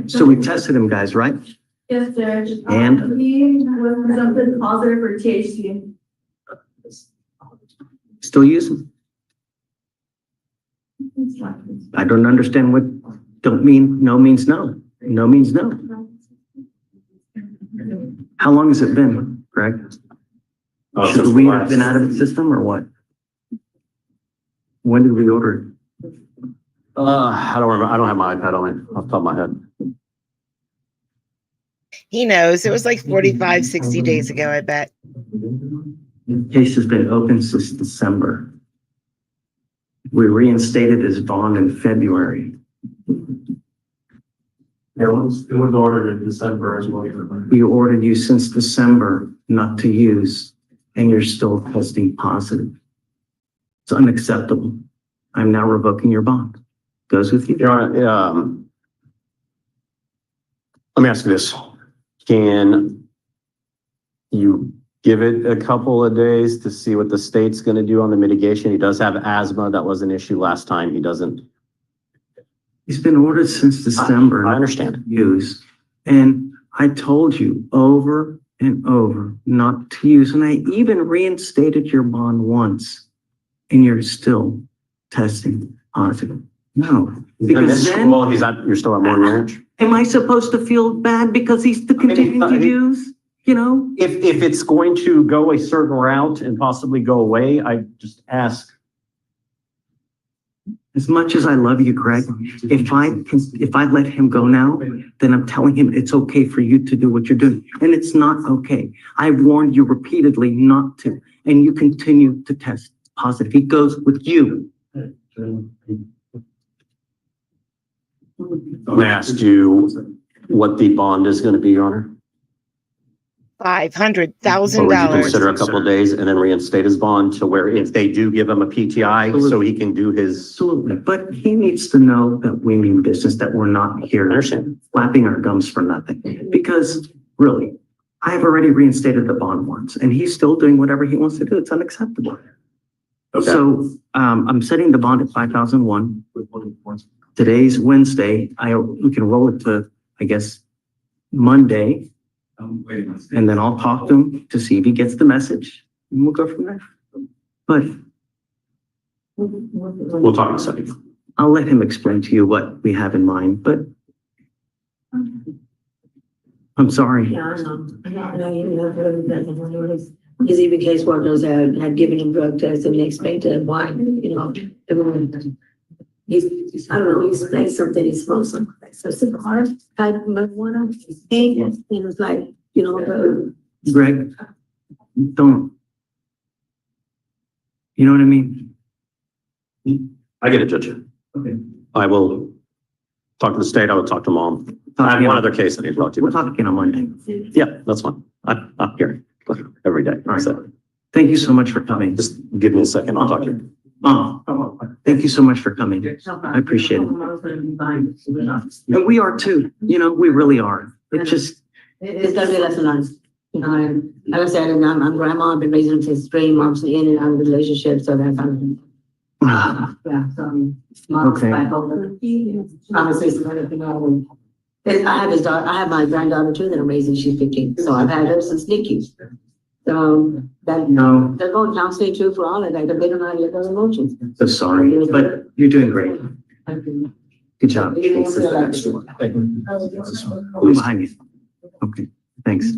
So we tested him, guys, right? Yes, Judge. And? He was presumptive positive for THC. Still using? I don't understand what don't mean, no means no. No means no. How long has it been, Greg? Should we have been out of the system or what? When did we order it? I don't remember. I don't have my iPad on me off the top of my head. He knows. It was like 45, 60 days ago, I bet. The case has been open since December. We reinstated his bond in February. It was ordered in December as well. We ordered you since December not to use, and you're still testing positive. It's unacceptable. I'm now revoking your bond. Goes with you. Your Honor, let me ask you this. Can you give it a couple of days to see what the state's going to do on the mitigation? He does have asthma. That was an issue last time. He doesn't. He's been ordered since December. I understand. Use. And I told you over and over not to use. And I even reinstated your bond once, and you're still testing positive. No. Because then, you're still at Morton Ranch? am I supposed to feel bad because he's to continue to use? You know? If it's going to go a certain route and possibly go away, I just ask. As much as I love you, Greg, if I let him go now, then I'm telling him it's okay for you to do what you're doing. And it's not okay. I've warned you repeatedly not to, and you continue to test positive. He goes with you. I asked you what the bond is going to be, Your Honor. Or $500,000. would you consider a couple of days and then reinstate his bond to where if they do give him a PTI, so he can do his. Absolutely, but he needs to know that we mean business, that we're not here flapping our gums for nothing. Because really, I have already reinstated the bond once and he's still doing whatever he wants to do. It's unacceptable. Okay. So, I'm setting the bond at 5,001. Today's Wednesday. We can roll it to, I guess, Monday. And then I'll talk to him to see if he gets the message and we'll go from there. But We'll talk in a second. I'll let him explain to you what we have in mind, but I'm sorry. Yeah, I know. I know you have heard that. His even caseworkers had given him drug tests and they explained to him why, everyone. I don't know, he explained something, he smoked some, so cigar type of marijuana. And it was like, Greg, don't. You know what I mean? I get it, Judge. Okay. I will talk to the state. I will talk to Mom. I have one other case I need to talk to you We'll about. talk again on Monday. Yeah, that's fine. I'm here every day. All right. So Thank you so much for coming. just give me a second. I'll talk to you. Thank you so much for coming. I appreciate it. And we are too, we really are. It just, It's gonna be lesson learned. And like I said, and I'm grandma, I've been raising him since three months in and out of the relationship, so that's, yeah, so. Okay. Back over. Conversations, everything, I have his daughter, I have my granddaughter too that I'm raising, she's 15, so I've had her since NICU. So that, no, they're going counseling too for all of that, because they don't know how to get those emotions. so sorry, but you're doing great. Good job. I'm behind you. Okay, thanks.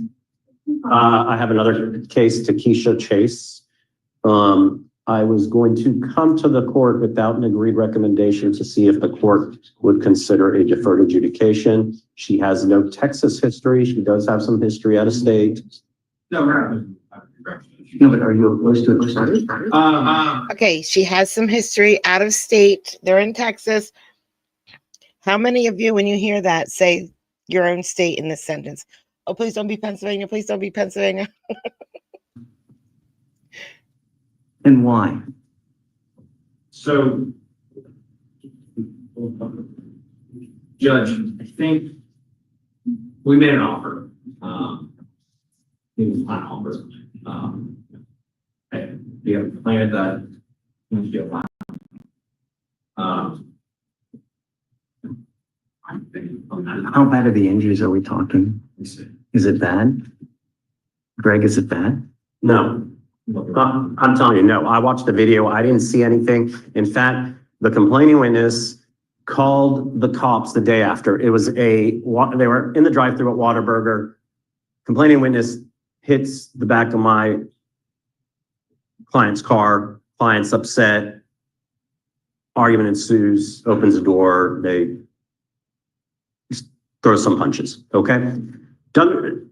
I have another case, Takesha Chase. I was going to come to the court without an agreed recommendation to see if the court would consider a deferred adjudication. She has no Texas history. She does have some history out of state. No, but are you opposed to it? Okay, she has some history out of state. They're in Texas. How many of you, when you hear that, say your own state in this sentence? Oh, please don't be Pennsylvania. Please don't be Pennsylvania. And why? So, Judge, I think we made an offer. It was an offer. We have planned that. How bad are the injuries are we talking? Is it bad? Greg, is it bad? No. I'm telling you, no. I watched the video. I didn't see anything. In fact, the complaining witness called the cops the day after. It was they were in the drive-thru at Whataburger. Complaining witness hits the back of my client's car. Client's upset. Argument ensues, opens the door. They throw some punches. Okay.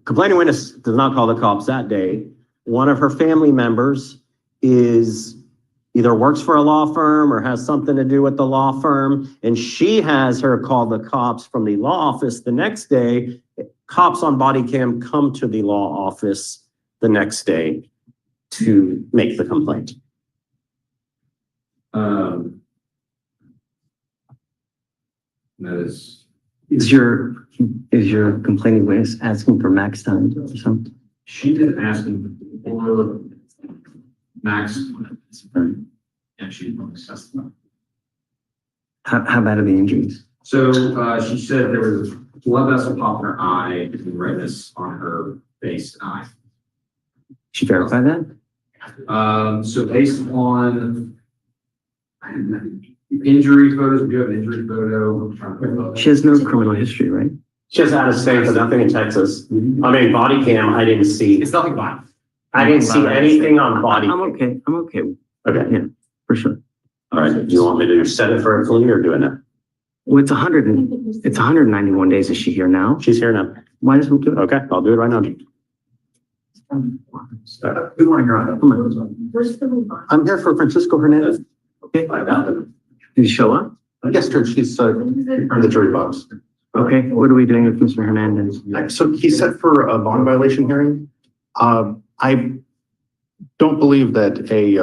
Complaining witness does not call the cops that day. One of her family members either works for a law firm or has something to do with the law firm. And she has her call the cops from the law office the next day. Cops on body cam come to the law office the next day to make the complaint. That is. Is your complaining witness asking for max time or something? She didn't ask him for max. And she didn't assess them. How bad are the injuries? So, she said there was a blood vessel pop in her eye and redness on her face and eye. She verified that? So based on injury photos, we do have an injury photo. She has no criminal history, right? She has out of state, but nothing in Texas. I mean, body cam, I didn't see. It's nothing violent. I didn't see anything on body. I'm okay. I'm okay. Okay. Yeah, for sure. All right. Do you want me to set it for a plea or do it now? Well, it's 191 days. Is she here now? She's here now. Why doesn't we do it? Okay, I'll do it right now. Good morning, Your Honor. Come on. I'm here for Francisco Hernandez. Okay. Did he show up? Yes, Judge, he's, from the jury box. Okay, what are we doing with Mr. Hernandez? So he's set for a bond violation hearing. I don't believe that a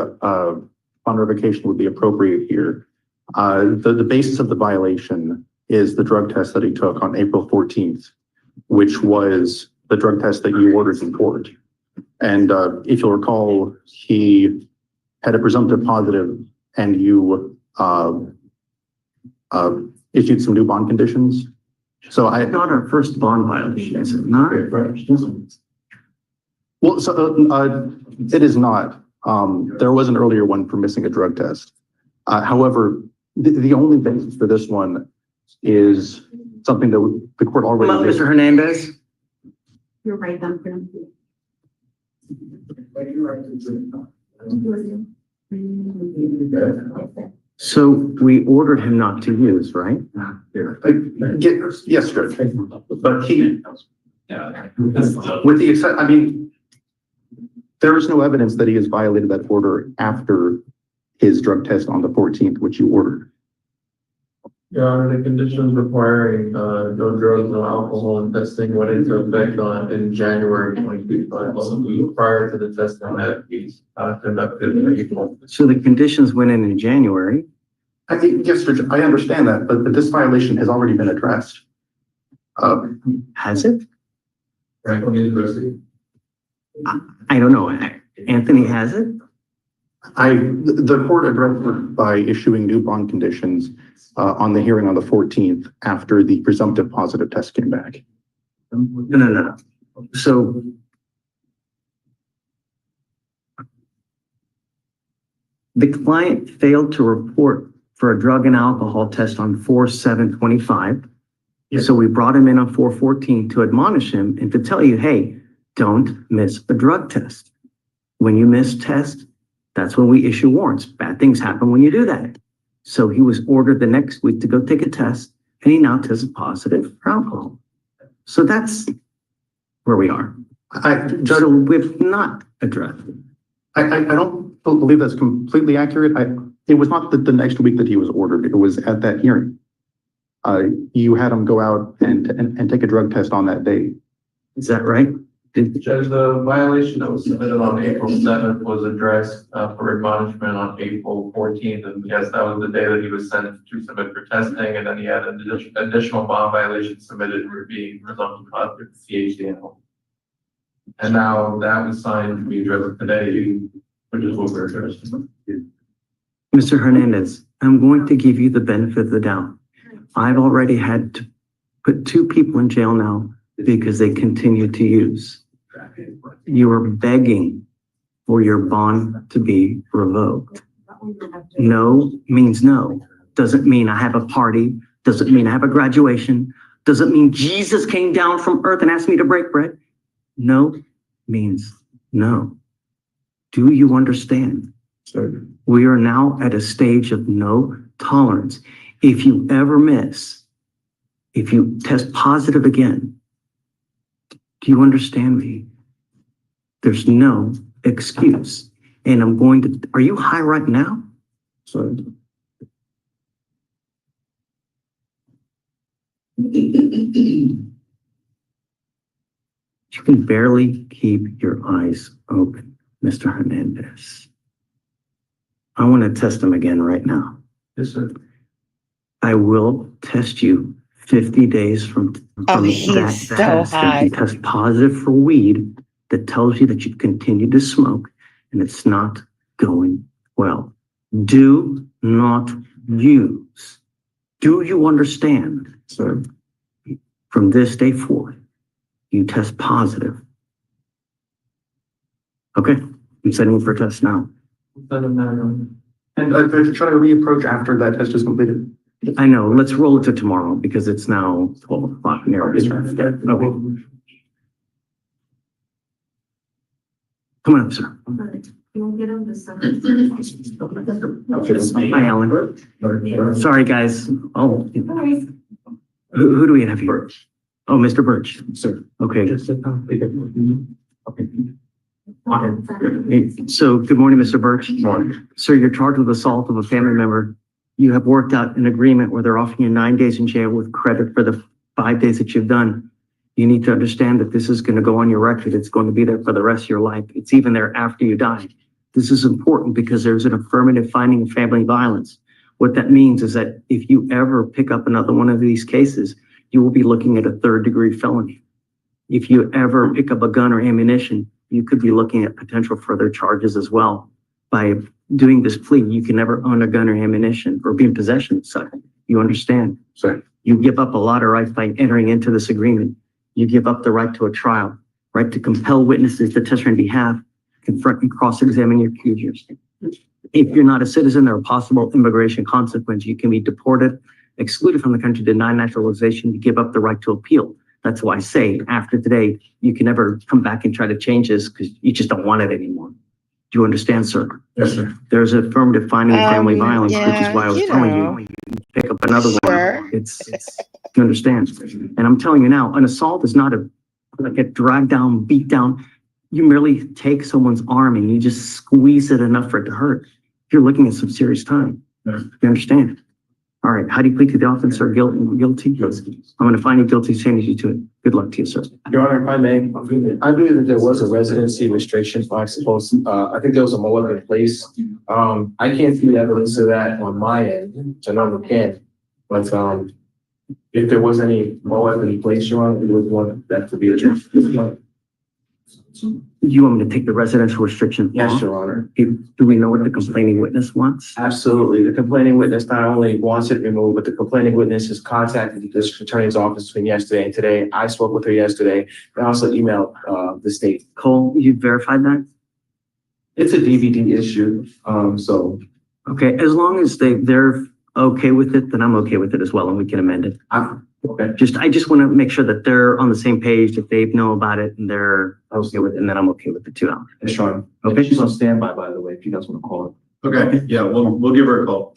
bond revocation would be appropriate here. The basis of the violation is the drug test that he took on April 14th, which was the drug test that you ordered in court. And if you'll recall, he had a presumptive positive and you issued some new bond conditions. So It's not our first bond violation, is it not? Well, so it is not. There was an earlier one for missing a drug test. However, the only basis for this one is something that the court already. Hello, Mr. Hernandez. You're right, I'm gonna. So we ordered him not to use, right? Yes, Judge. But he, with the exception, I mean, there is no evidence that he has violated that order after his drug test on the 14th, which you ordered. Your Honor, the conditions requiring no drugs, no alcohol and testing went into effect in January 2025, prior to the testing that he conducted in April. So the conditions went in January. I think, yes, Judge, I understand that, but this violation has already been addressed. Has it? Franklin University. I don't know. Anthony, has it? The court addressed it by issuing new bond conditions on the hearing on the 14th after the presumptive positive test came back. No. So the client failed to report for a drug and alcohol test on 4/7/25. So we brought him in on 4/14 to admonish him and to tell you, hey, don't miss a drug test. When you miss tests, that's when we issue warrants. Bad things happen when you do that. So he was ordered the next week to go take a test, and he now tested positive for alcohol. So that's where we are. So we've not addressed it. I don't believe that's completely accurate. It was not the next week that he was ordered. It was at that hearing. You had him go out and take a drug test on that day. Is that right? Judge, the violation that was submitted on April 7th was addressed for admonishment on April 14th. And yes, that was the day that he was sent to submit for testing. And then he had an additional bond violation submitted for being presumptive positive CHDL. And now that was signed to be addressed today, which is what we're addressing. Mr. Hernandez, I'm going to give you the benefit of the doubt. I've already had to put 2 people in jail now because they continue to use. You are begging for your bond to be revoked. No means no. Doesn't mean I have a party. Doesn't mean I have a graduation. Doesn't mean Jesus came down from earth and asked me to break bread. No means no. Do you understand? We are now at a stage of no tolerance. If you ever miss, if you test positive again, do you understand me? There's no excuse. And I'm going to, are you high right now? So you can barely keep your eyes open, Mr. Hernandez. I want to test him again right now. Yes, sir. I will test you 50 days from he's that so test. high. If you test positive for weed, that tells you that you continue to smoke and it's not going well. Do not use. Do you understand? So from this day forward, you test positive. Okay, I'm sending you for a test now. And try to reapproach after that test is completed. I know, let's roll it to tomorrow because it's now 12 o'clock in the afternoon. Okay. Come on up, sir. Hi, Alan. Sorry, guys. Oh, who do we have here? Oh, Mr. Birch. Sir. Okay. So, good morning, Mr. Birch. Morning. Sir, you're charged with assault of a family member you have worked out an agreement where they're offering you 9 days in jail with credit for the 5 days that you've done. You need to understand that this is going to go on your record. It's going to be there for the rest of your life. It's even there after you die. This is important because there's an affirmative finding of family violence. What that means is that if you ever pick up another one of these cases, you will be looking at a 3rd-degree felony. If you ever pick up a gun or ammunition, you could be looking at potential further charges as well. By doing this plea, you can never own a gun or ammunition or be in possession of something. You understand? Sorry. You give up a lot of rights by entering into this agreement. You give up the right to a trial, right to compel witnesses to testify on behalf, confront and cross-examine your accusers. If you're not a citizen, there are possible immigration consequences. You can be deported, excluded from the country, denied naturalization, you give up the right to appeal. That's why I say after today, you can never come back and try to change this because you just don't want it anymore. Do you understand, sir? Yes, sir. There's an affirmative finding of family violence, which is yeah, why I was you telling know. you, pick up another Sure. one. It's, you understand? And I'm telling you now, an assault is not like a drag down, beat down. You merely take someone's arm and you just squeeze it enough for it to hurt. You're looking at some serious time. Yes. You understand? All right. How do you plead to the offense, sir? Guilty? I'm going to find you guilty, sentence you to it. Good luck to you, sir. Your Honor, if I may, I believe that there was a residency restriction, I suppose, I think there was a MOA in place. I can't see evidence of that on my end, so no one can. But, if there was any MOA in place, Your Honor, we would want that to be addressed. You want me to take the residential restriction Yes, off? Your Honor. Do we know what the complaining witness wants? Absolutely. The complaining witness not only wants it removed, but the complaining witness has contacted the district attorney's office between yesterday and today. I spoke with her yesterday. I also emailed, the state. Cole, you verified that? It's a DVD issue, so Okay, as long as they're okay with it, then I'm okay with it as well, and we can amend it. okay. I just want to make sure that they're on the same page, that they know about it and they're okay with it, and then I'm okay with it too. Yes, Your Honor. Okay. She's on standby, by the way, if you guys want to call her. Okay, yeah, we'll give her a call.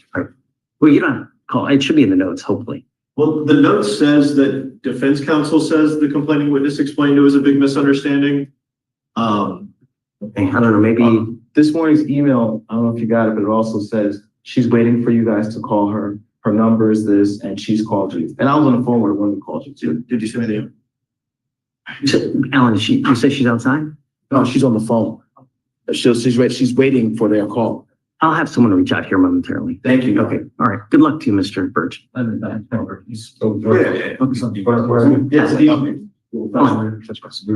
Well, you don't have to call. It should be in the notes, hopefully. Well, the note says that defense counsel says the complaining witness explained it was a big misunderstanding. Okay, I don't know, maybe, This morning's email, I don't know if you got it, but it also says she's waiting for you guys to call her. Her number is this, and she's called you. And I was on the phone with her when we called you too. Did you send me the? Alan, you say she's outside? No, she's on the phone. She's waiting for their call. I'll have someone reach out here momentarily. Thank you. Okay, all right. Good luck to you, Mr. Birch.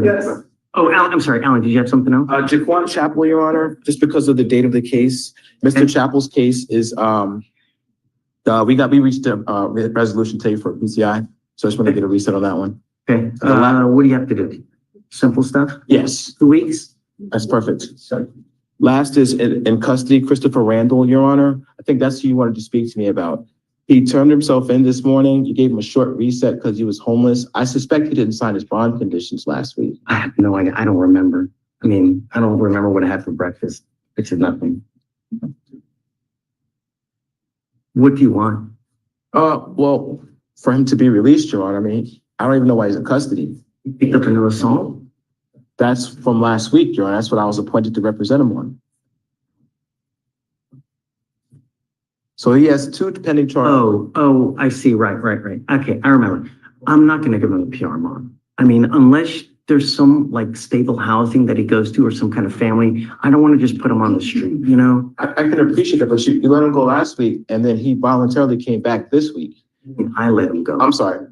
Yes. Oh, Alan, I'm sorry, Alan, did you have something else? Jaquan Chappell, Your Honor, just because of the date of the case, Mr. Chappell's case is, we reached a resolution today for PCI. So I just want to get a reset on that one. Okay, what do you have to do? Simple stuff? Yes, 2 weeks? that's perfect. Last is in custody, Christopher Randall, Your Honor. I think that's who you wanted to speak to me about. He turned himself in this morning. You gave him a short reset because he was homeless. I suspect he didn't sign his bond conditions last week. I have no idea. I don't remember. I mean, I don't remember what I had for breakfast. It's nothing. What do you want? Well, for him to be released, Your Honor, I mean, I don't even know why he's in custody. You picked up another assault? That's from last week, Your Honor. That's what I was appointed to represent him on. So he has 2 pending charges. Oh, I see. Right. Okay, I remember. I'm not going to give him a PR bond. I mean, unless there's some like stable housing that he goes to or some kind of family, I don't want to just put him on the street, you know? I can appreciate that, but you let him go last week and then he voluntarily came back this week. I let him go. I'm sorry.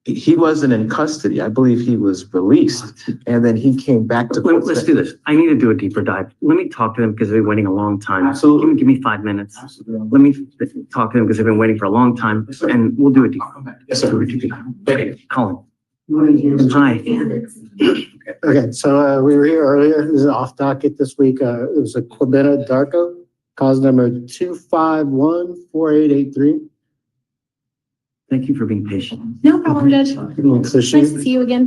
He wasn't in custody. I believe he was released and then he came back to. Let's do this. I need to do a deeper dive. Let me talk to them because they've been waiting a long time. Absolutely. Give me 5 minutes. Absolutely. Let me talk to them because they've been waiting for a long time and we'll do it. Yes, sir. Okay, Colin. Hi. Okay, so we were here earlier. This is off docket this week. It was a Corbetta Darko, cause number 2514883. Thank you for being patient. No problem, Judge. So Nice to see you again.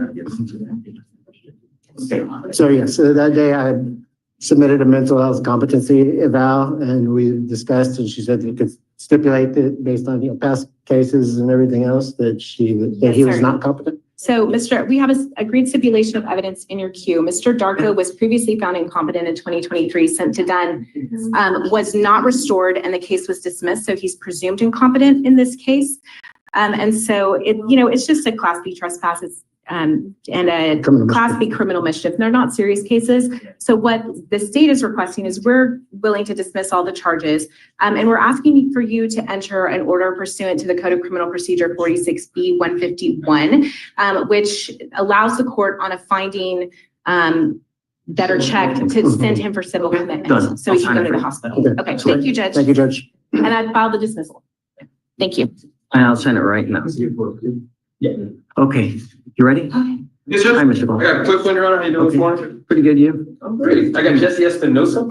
So yes, so that day I had submitted a mental health competency eval and we discussed and she said you could stipulate that based on, past cases and everything else that he was sir. not competent. So we have a agreed stipulation of evidence in your queue. Mr. Darko was previously found incompetent in 2023, sent to Dunn, was not restored, and the case was dismissed. So he's presumed incompetent in this case. And so it's just a Class B trespass. And a Class B criminal mischief. They're not serious cases. So what the state is requesting is we're willing to dismiss all the charges. And we're asking for you to enter an order pursuant to the Code of Criminal Procedure 46B 151, which allows the court on a finding that are checked to send him for civil commitment. So he can go to the hospital. Okay, thank you, Judge. Thank you, Judge. And I filed the dismissal. Thank you. I'll send it right now. Okay, you ready? Yes, sir. Hi, Mr. Ball. I got a quick one, Your Honor. How you doing this morning? Pretty good, you? I'm great. I got Jesse Espinosa.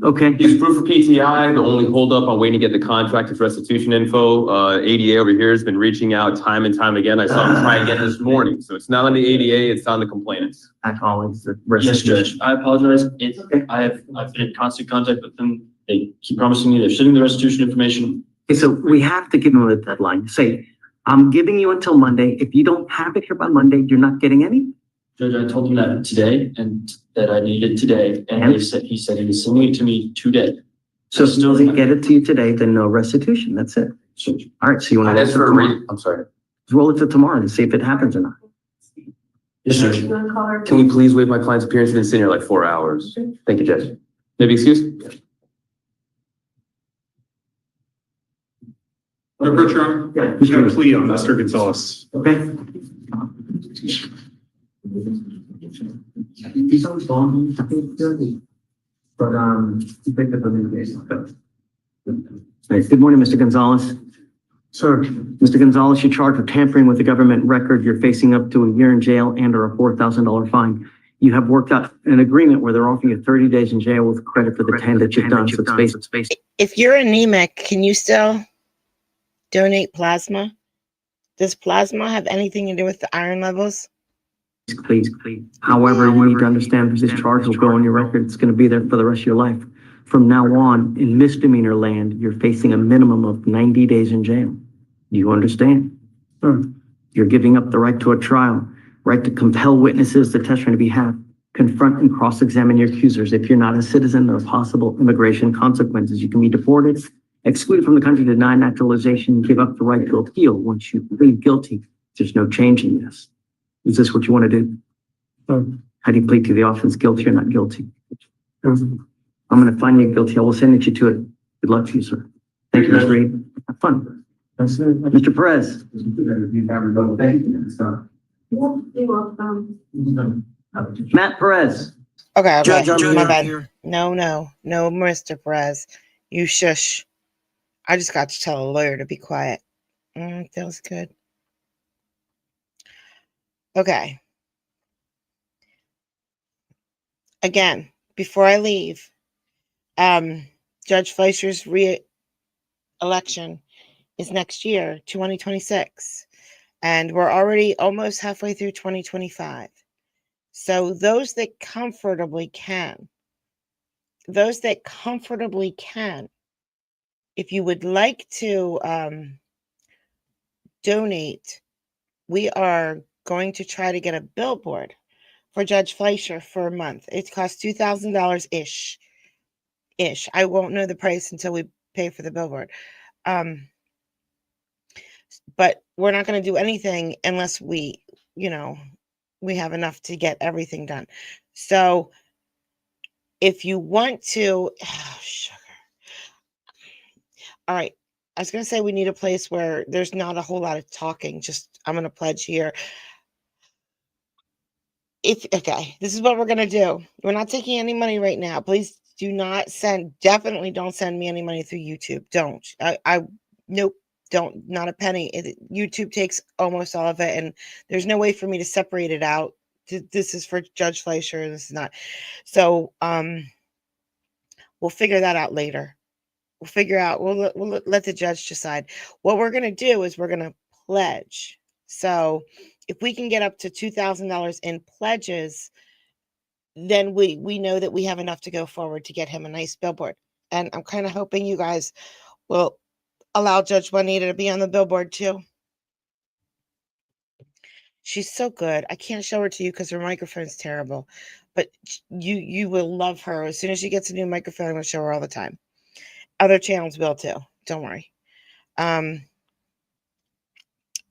Okay. He's approved for PTI. The only holdup on waiting to get the contract is restitution info. ADA over here has been reaching out time and time again. I saw him try again this morning. So it's not on the ADA, it's on the complainants. That's always the Yes, Judge. I apologize. I've been in constant contact with them. They keep promising me they're sending the restitution information. Okay, so we have to give them a deadline. Say, I'm giving you until Monday. If you don't have it here by Monday, you're not getting any? Judge, I told him that today and that I needed it today. And he said he was sending it to me today. So if he doesn't get it to you today, then no restitution. That's it. All right, so you want to That's for a reason. I'm sorry. roll it to tomorrow to see if it happens or not. Yes, Judge. Can we please waive my client's appearance? We've been sitting here like 4 hours. Thank you, Judge. Maybe excuse? Your Honor, we got a plea on Mr. Gonzalez. Okay. He's always gone. But he picked up a mitigation. Good morning, Mr. Gonzalez. Sir. Mr. Gonzalez, you're charged with tampering with the government record. You're facing up to a year in jail and or a $4,000 fine. You have worked out an agreement where they're offering you 30 days in jail with credit for the 10 that you've done. So it's based. If you're anemic, can you still donate plasma? Does plasma have anything to do with the iron levels? Please. However, you need to understand this charge will go on your record. It's going to be there for the rest of your life. From now on, in misdemeanor land, you're facing a minimum of 90 days in jail. Do you understand? Sure. You're giving up the right to a trial, right to compel witnesses to testify on behalf, confront and cross-examine your accusers. If you're not a citizen, there are possible immigration consequences. You can be deported, excluded from the country, denied naturalization, give up the right to appeal once you plead guilty. There's no change in this. Is this what you want to do? How do you plead to the offense, guilty or not guilty? I'm going to find you guilty. I will send you to it. Good luck to you, sir. Thank you, Mr. Reed. Have fun. Mr. Perez. Matt Perez. Okay, Judge, my I'm bad. here. No, Mr. Perez. You shush. I just got to tell a lawyer to be quiet. Feels good. Okay. Again, before I leave, Judge Fleischer's re-election is next year, 2026. And we're already almost halfway through 2025. So those that comfortably can, if you would like to donate, we are going to try to get a billboard for Judge Fleischer for a month. It costs $2,000 ish. I won't know the price until we pay for the billboard. But we're not going to do anything unless we have enough to get everything done. So if you want to, sugar. All right. I was going to say we need a place where there's not a whole lot of talking. Just, I'm going to pledge here. Okay, this is what we're going to do. We're not taking any money right now. Please do not definitely don't send me any money through YouTube. Don't. Nope. Don't, not a penny. YouTube takes almost all of it, and there's no way for me to separate it out. This is for Judge Fleischer. This is not. So, we'll figure that out later. We'll figure out, we'll let the judge decide. What we're going to do is we're going to pledge. So if we can get up to $2,000 in pledges, then we know that we have enough to go forward to get him a nice billboard. And I'm kind of hoping you guys will allow Judge Juanita to be on the billboard too. She's so good. I can't show her to you because her microphone's terrible, but you will love her. As soon as she gets a new microphone, I'm going to show her all the time. Other channels will too. Don't worry.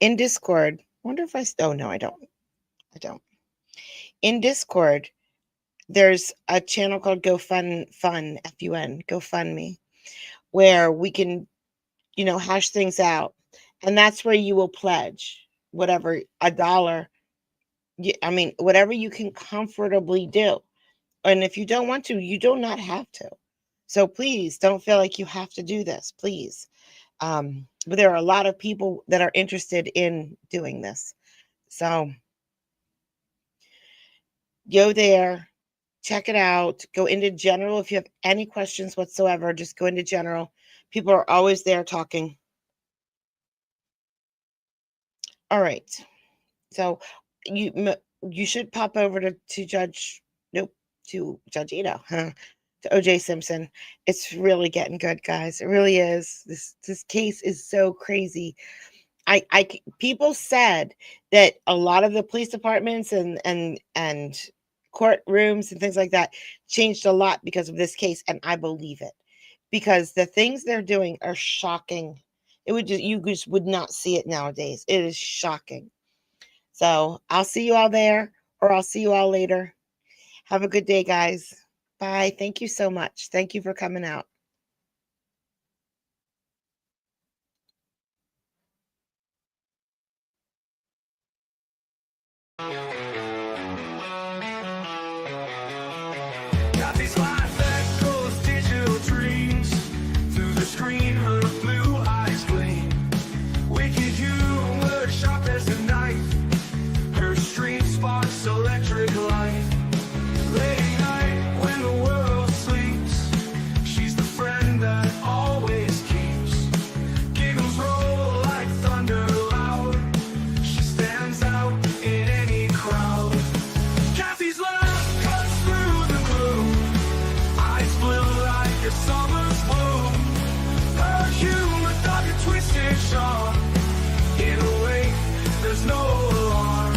In Discord, wonder if oh no, I don't. In Discord, there's a channel called GoFund, F-U-N, GoFundMe, where we can, hash things out. And that's where you will pledge whatever, $1. Whatever you can comfortably do. And if you don't want to, you do not have to. So please don't feel like you have to do this, please. But there are a lot of people that are interested in doing this. So go there, check it out, go into general. If you have any questions whatsoever, just go into general. People are always there talking. All right. So you should pop over to Judge Ito, to OJ Simpson. It's really getting good, guys. It really is. This case is so crazy. People said that a lot of the police departments and courtrooms and things like that changed a lot because of this case, and I believe it, because the things they're doing are shocking. You just would not see it nowadays. It is shocking. So I'll see you all there, or I'll see you all later. Have a good day, guys. Bye. Thank you so much. Thank you for coming out. Got these life that goes digital dreams through the screen, her blue eyes gleam. Wicked humor, sharp as a knife. Her stream sparks electric light. Late night when the world sleeps, she's the friend that always keeps. Giggles roll like thunder loud. She stands out in any crowd. Kathy's laugh cuts through the gloom. Eyes blue like a summer's bloom. Her humor dark and twisted sharp. In a way, there's no alarm.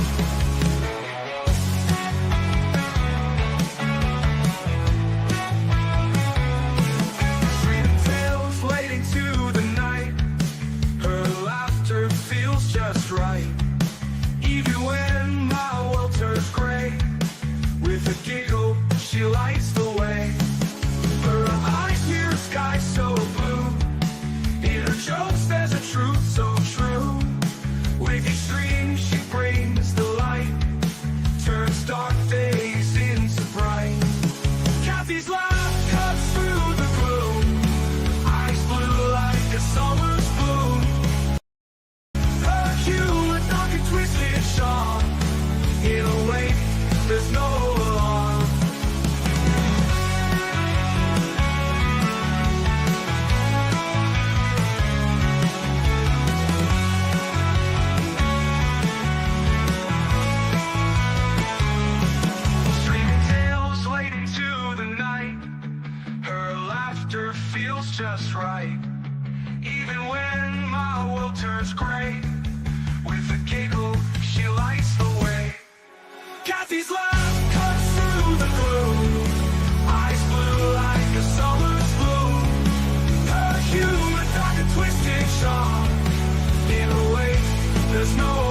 Freedom tales waiting to the night. Her laughter feels just right. Even when my world turns gray, with a giggle, she lights the way. Her eyes hear a sky so blue. In her jokes, there's a truth so true. With each stream, she brings the light. Turns dark days into bright. Kathy's laugh cuts through the gloom. Eyes blue like a summer's bloom. Her humor dark and twisted sharp. In a way, there's no alarm. Streaming tales late into the night. Her laughter feels just right. Even when my world turns gray, with a giggle, she lights the way. Kathy's laugh cuts through the gloom. Eyes blue like a summer's bloom. Her humor dark and twisted sharp. In a way, there's no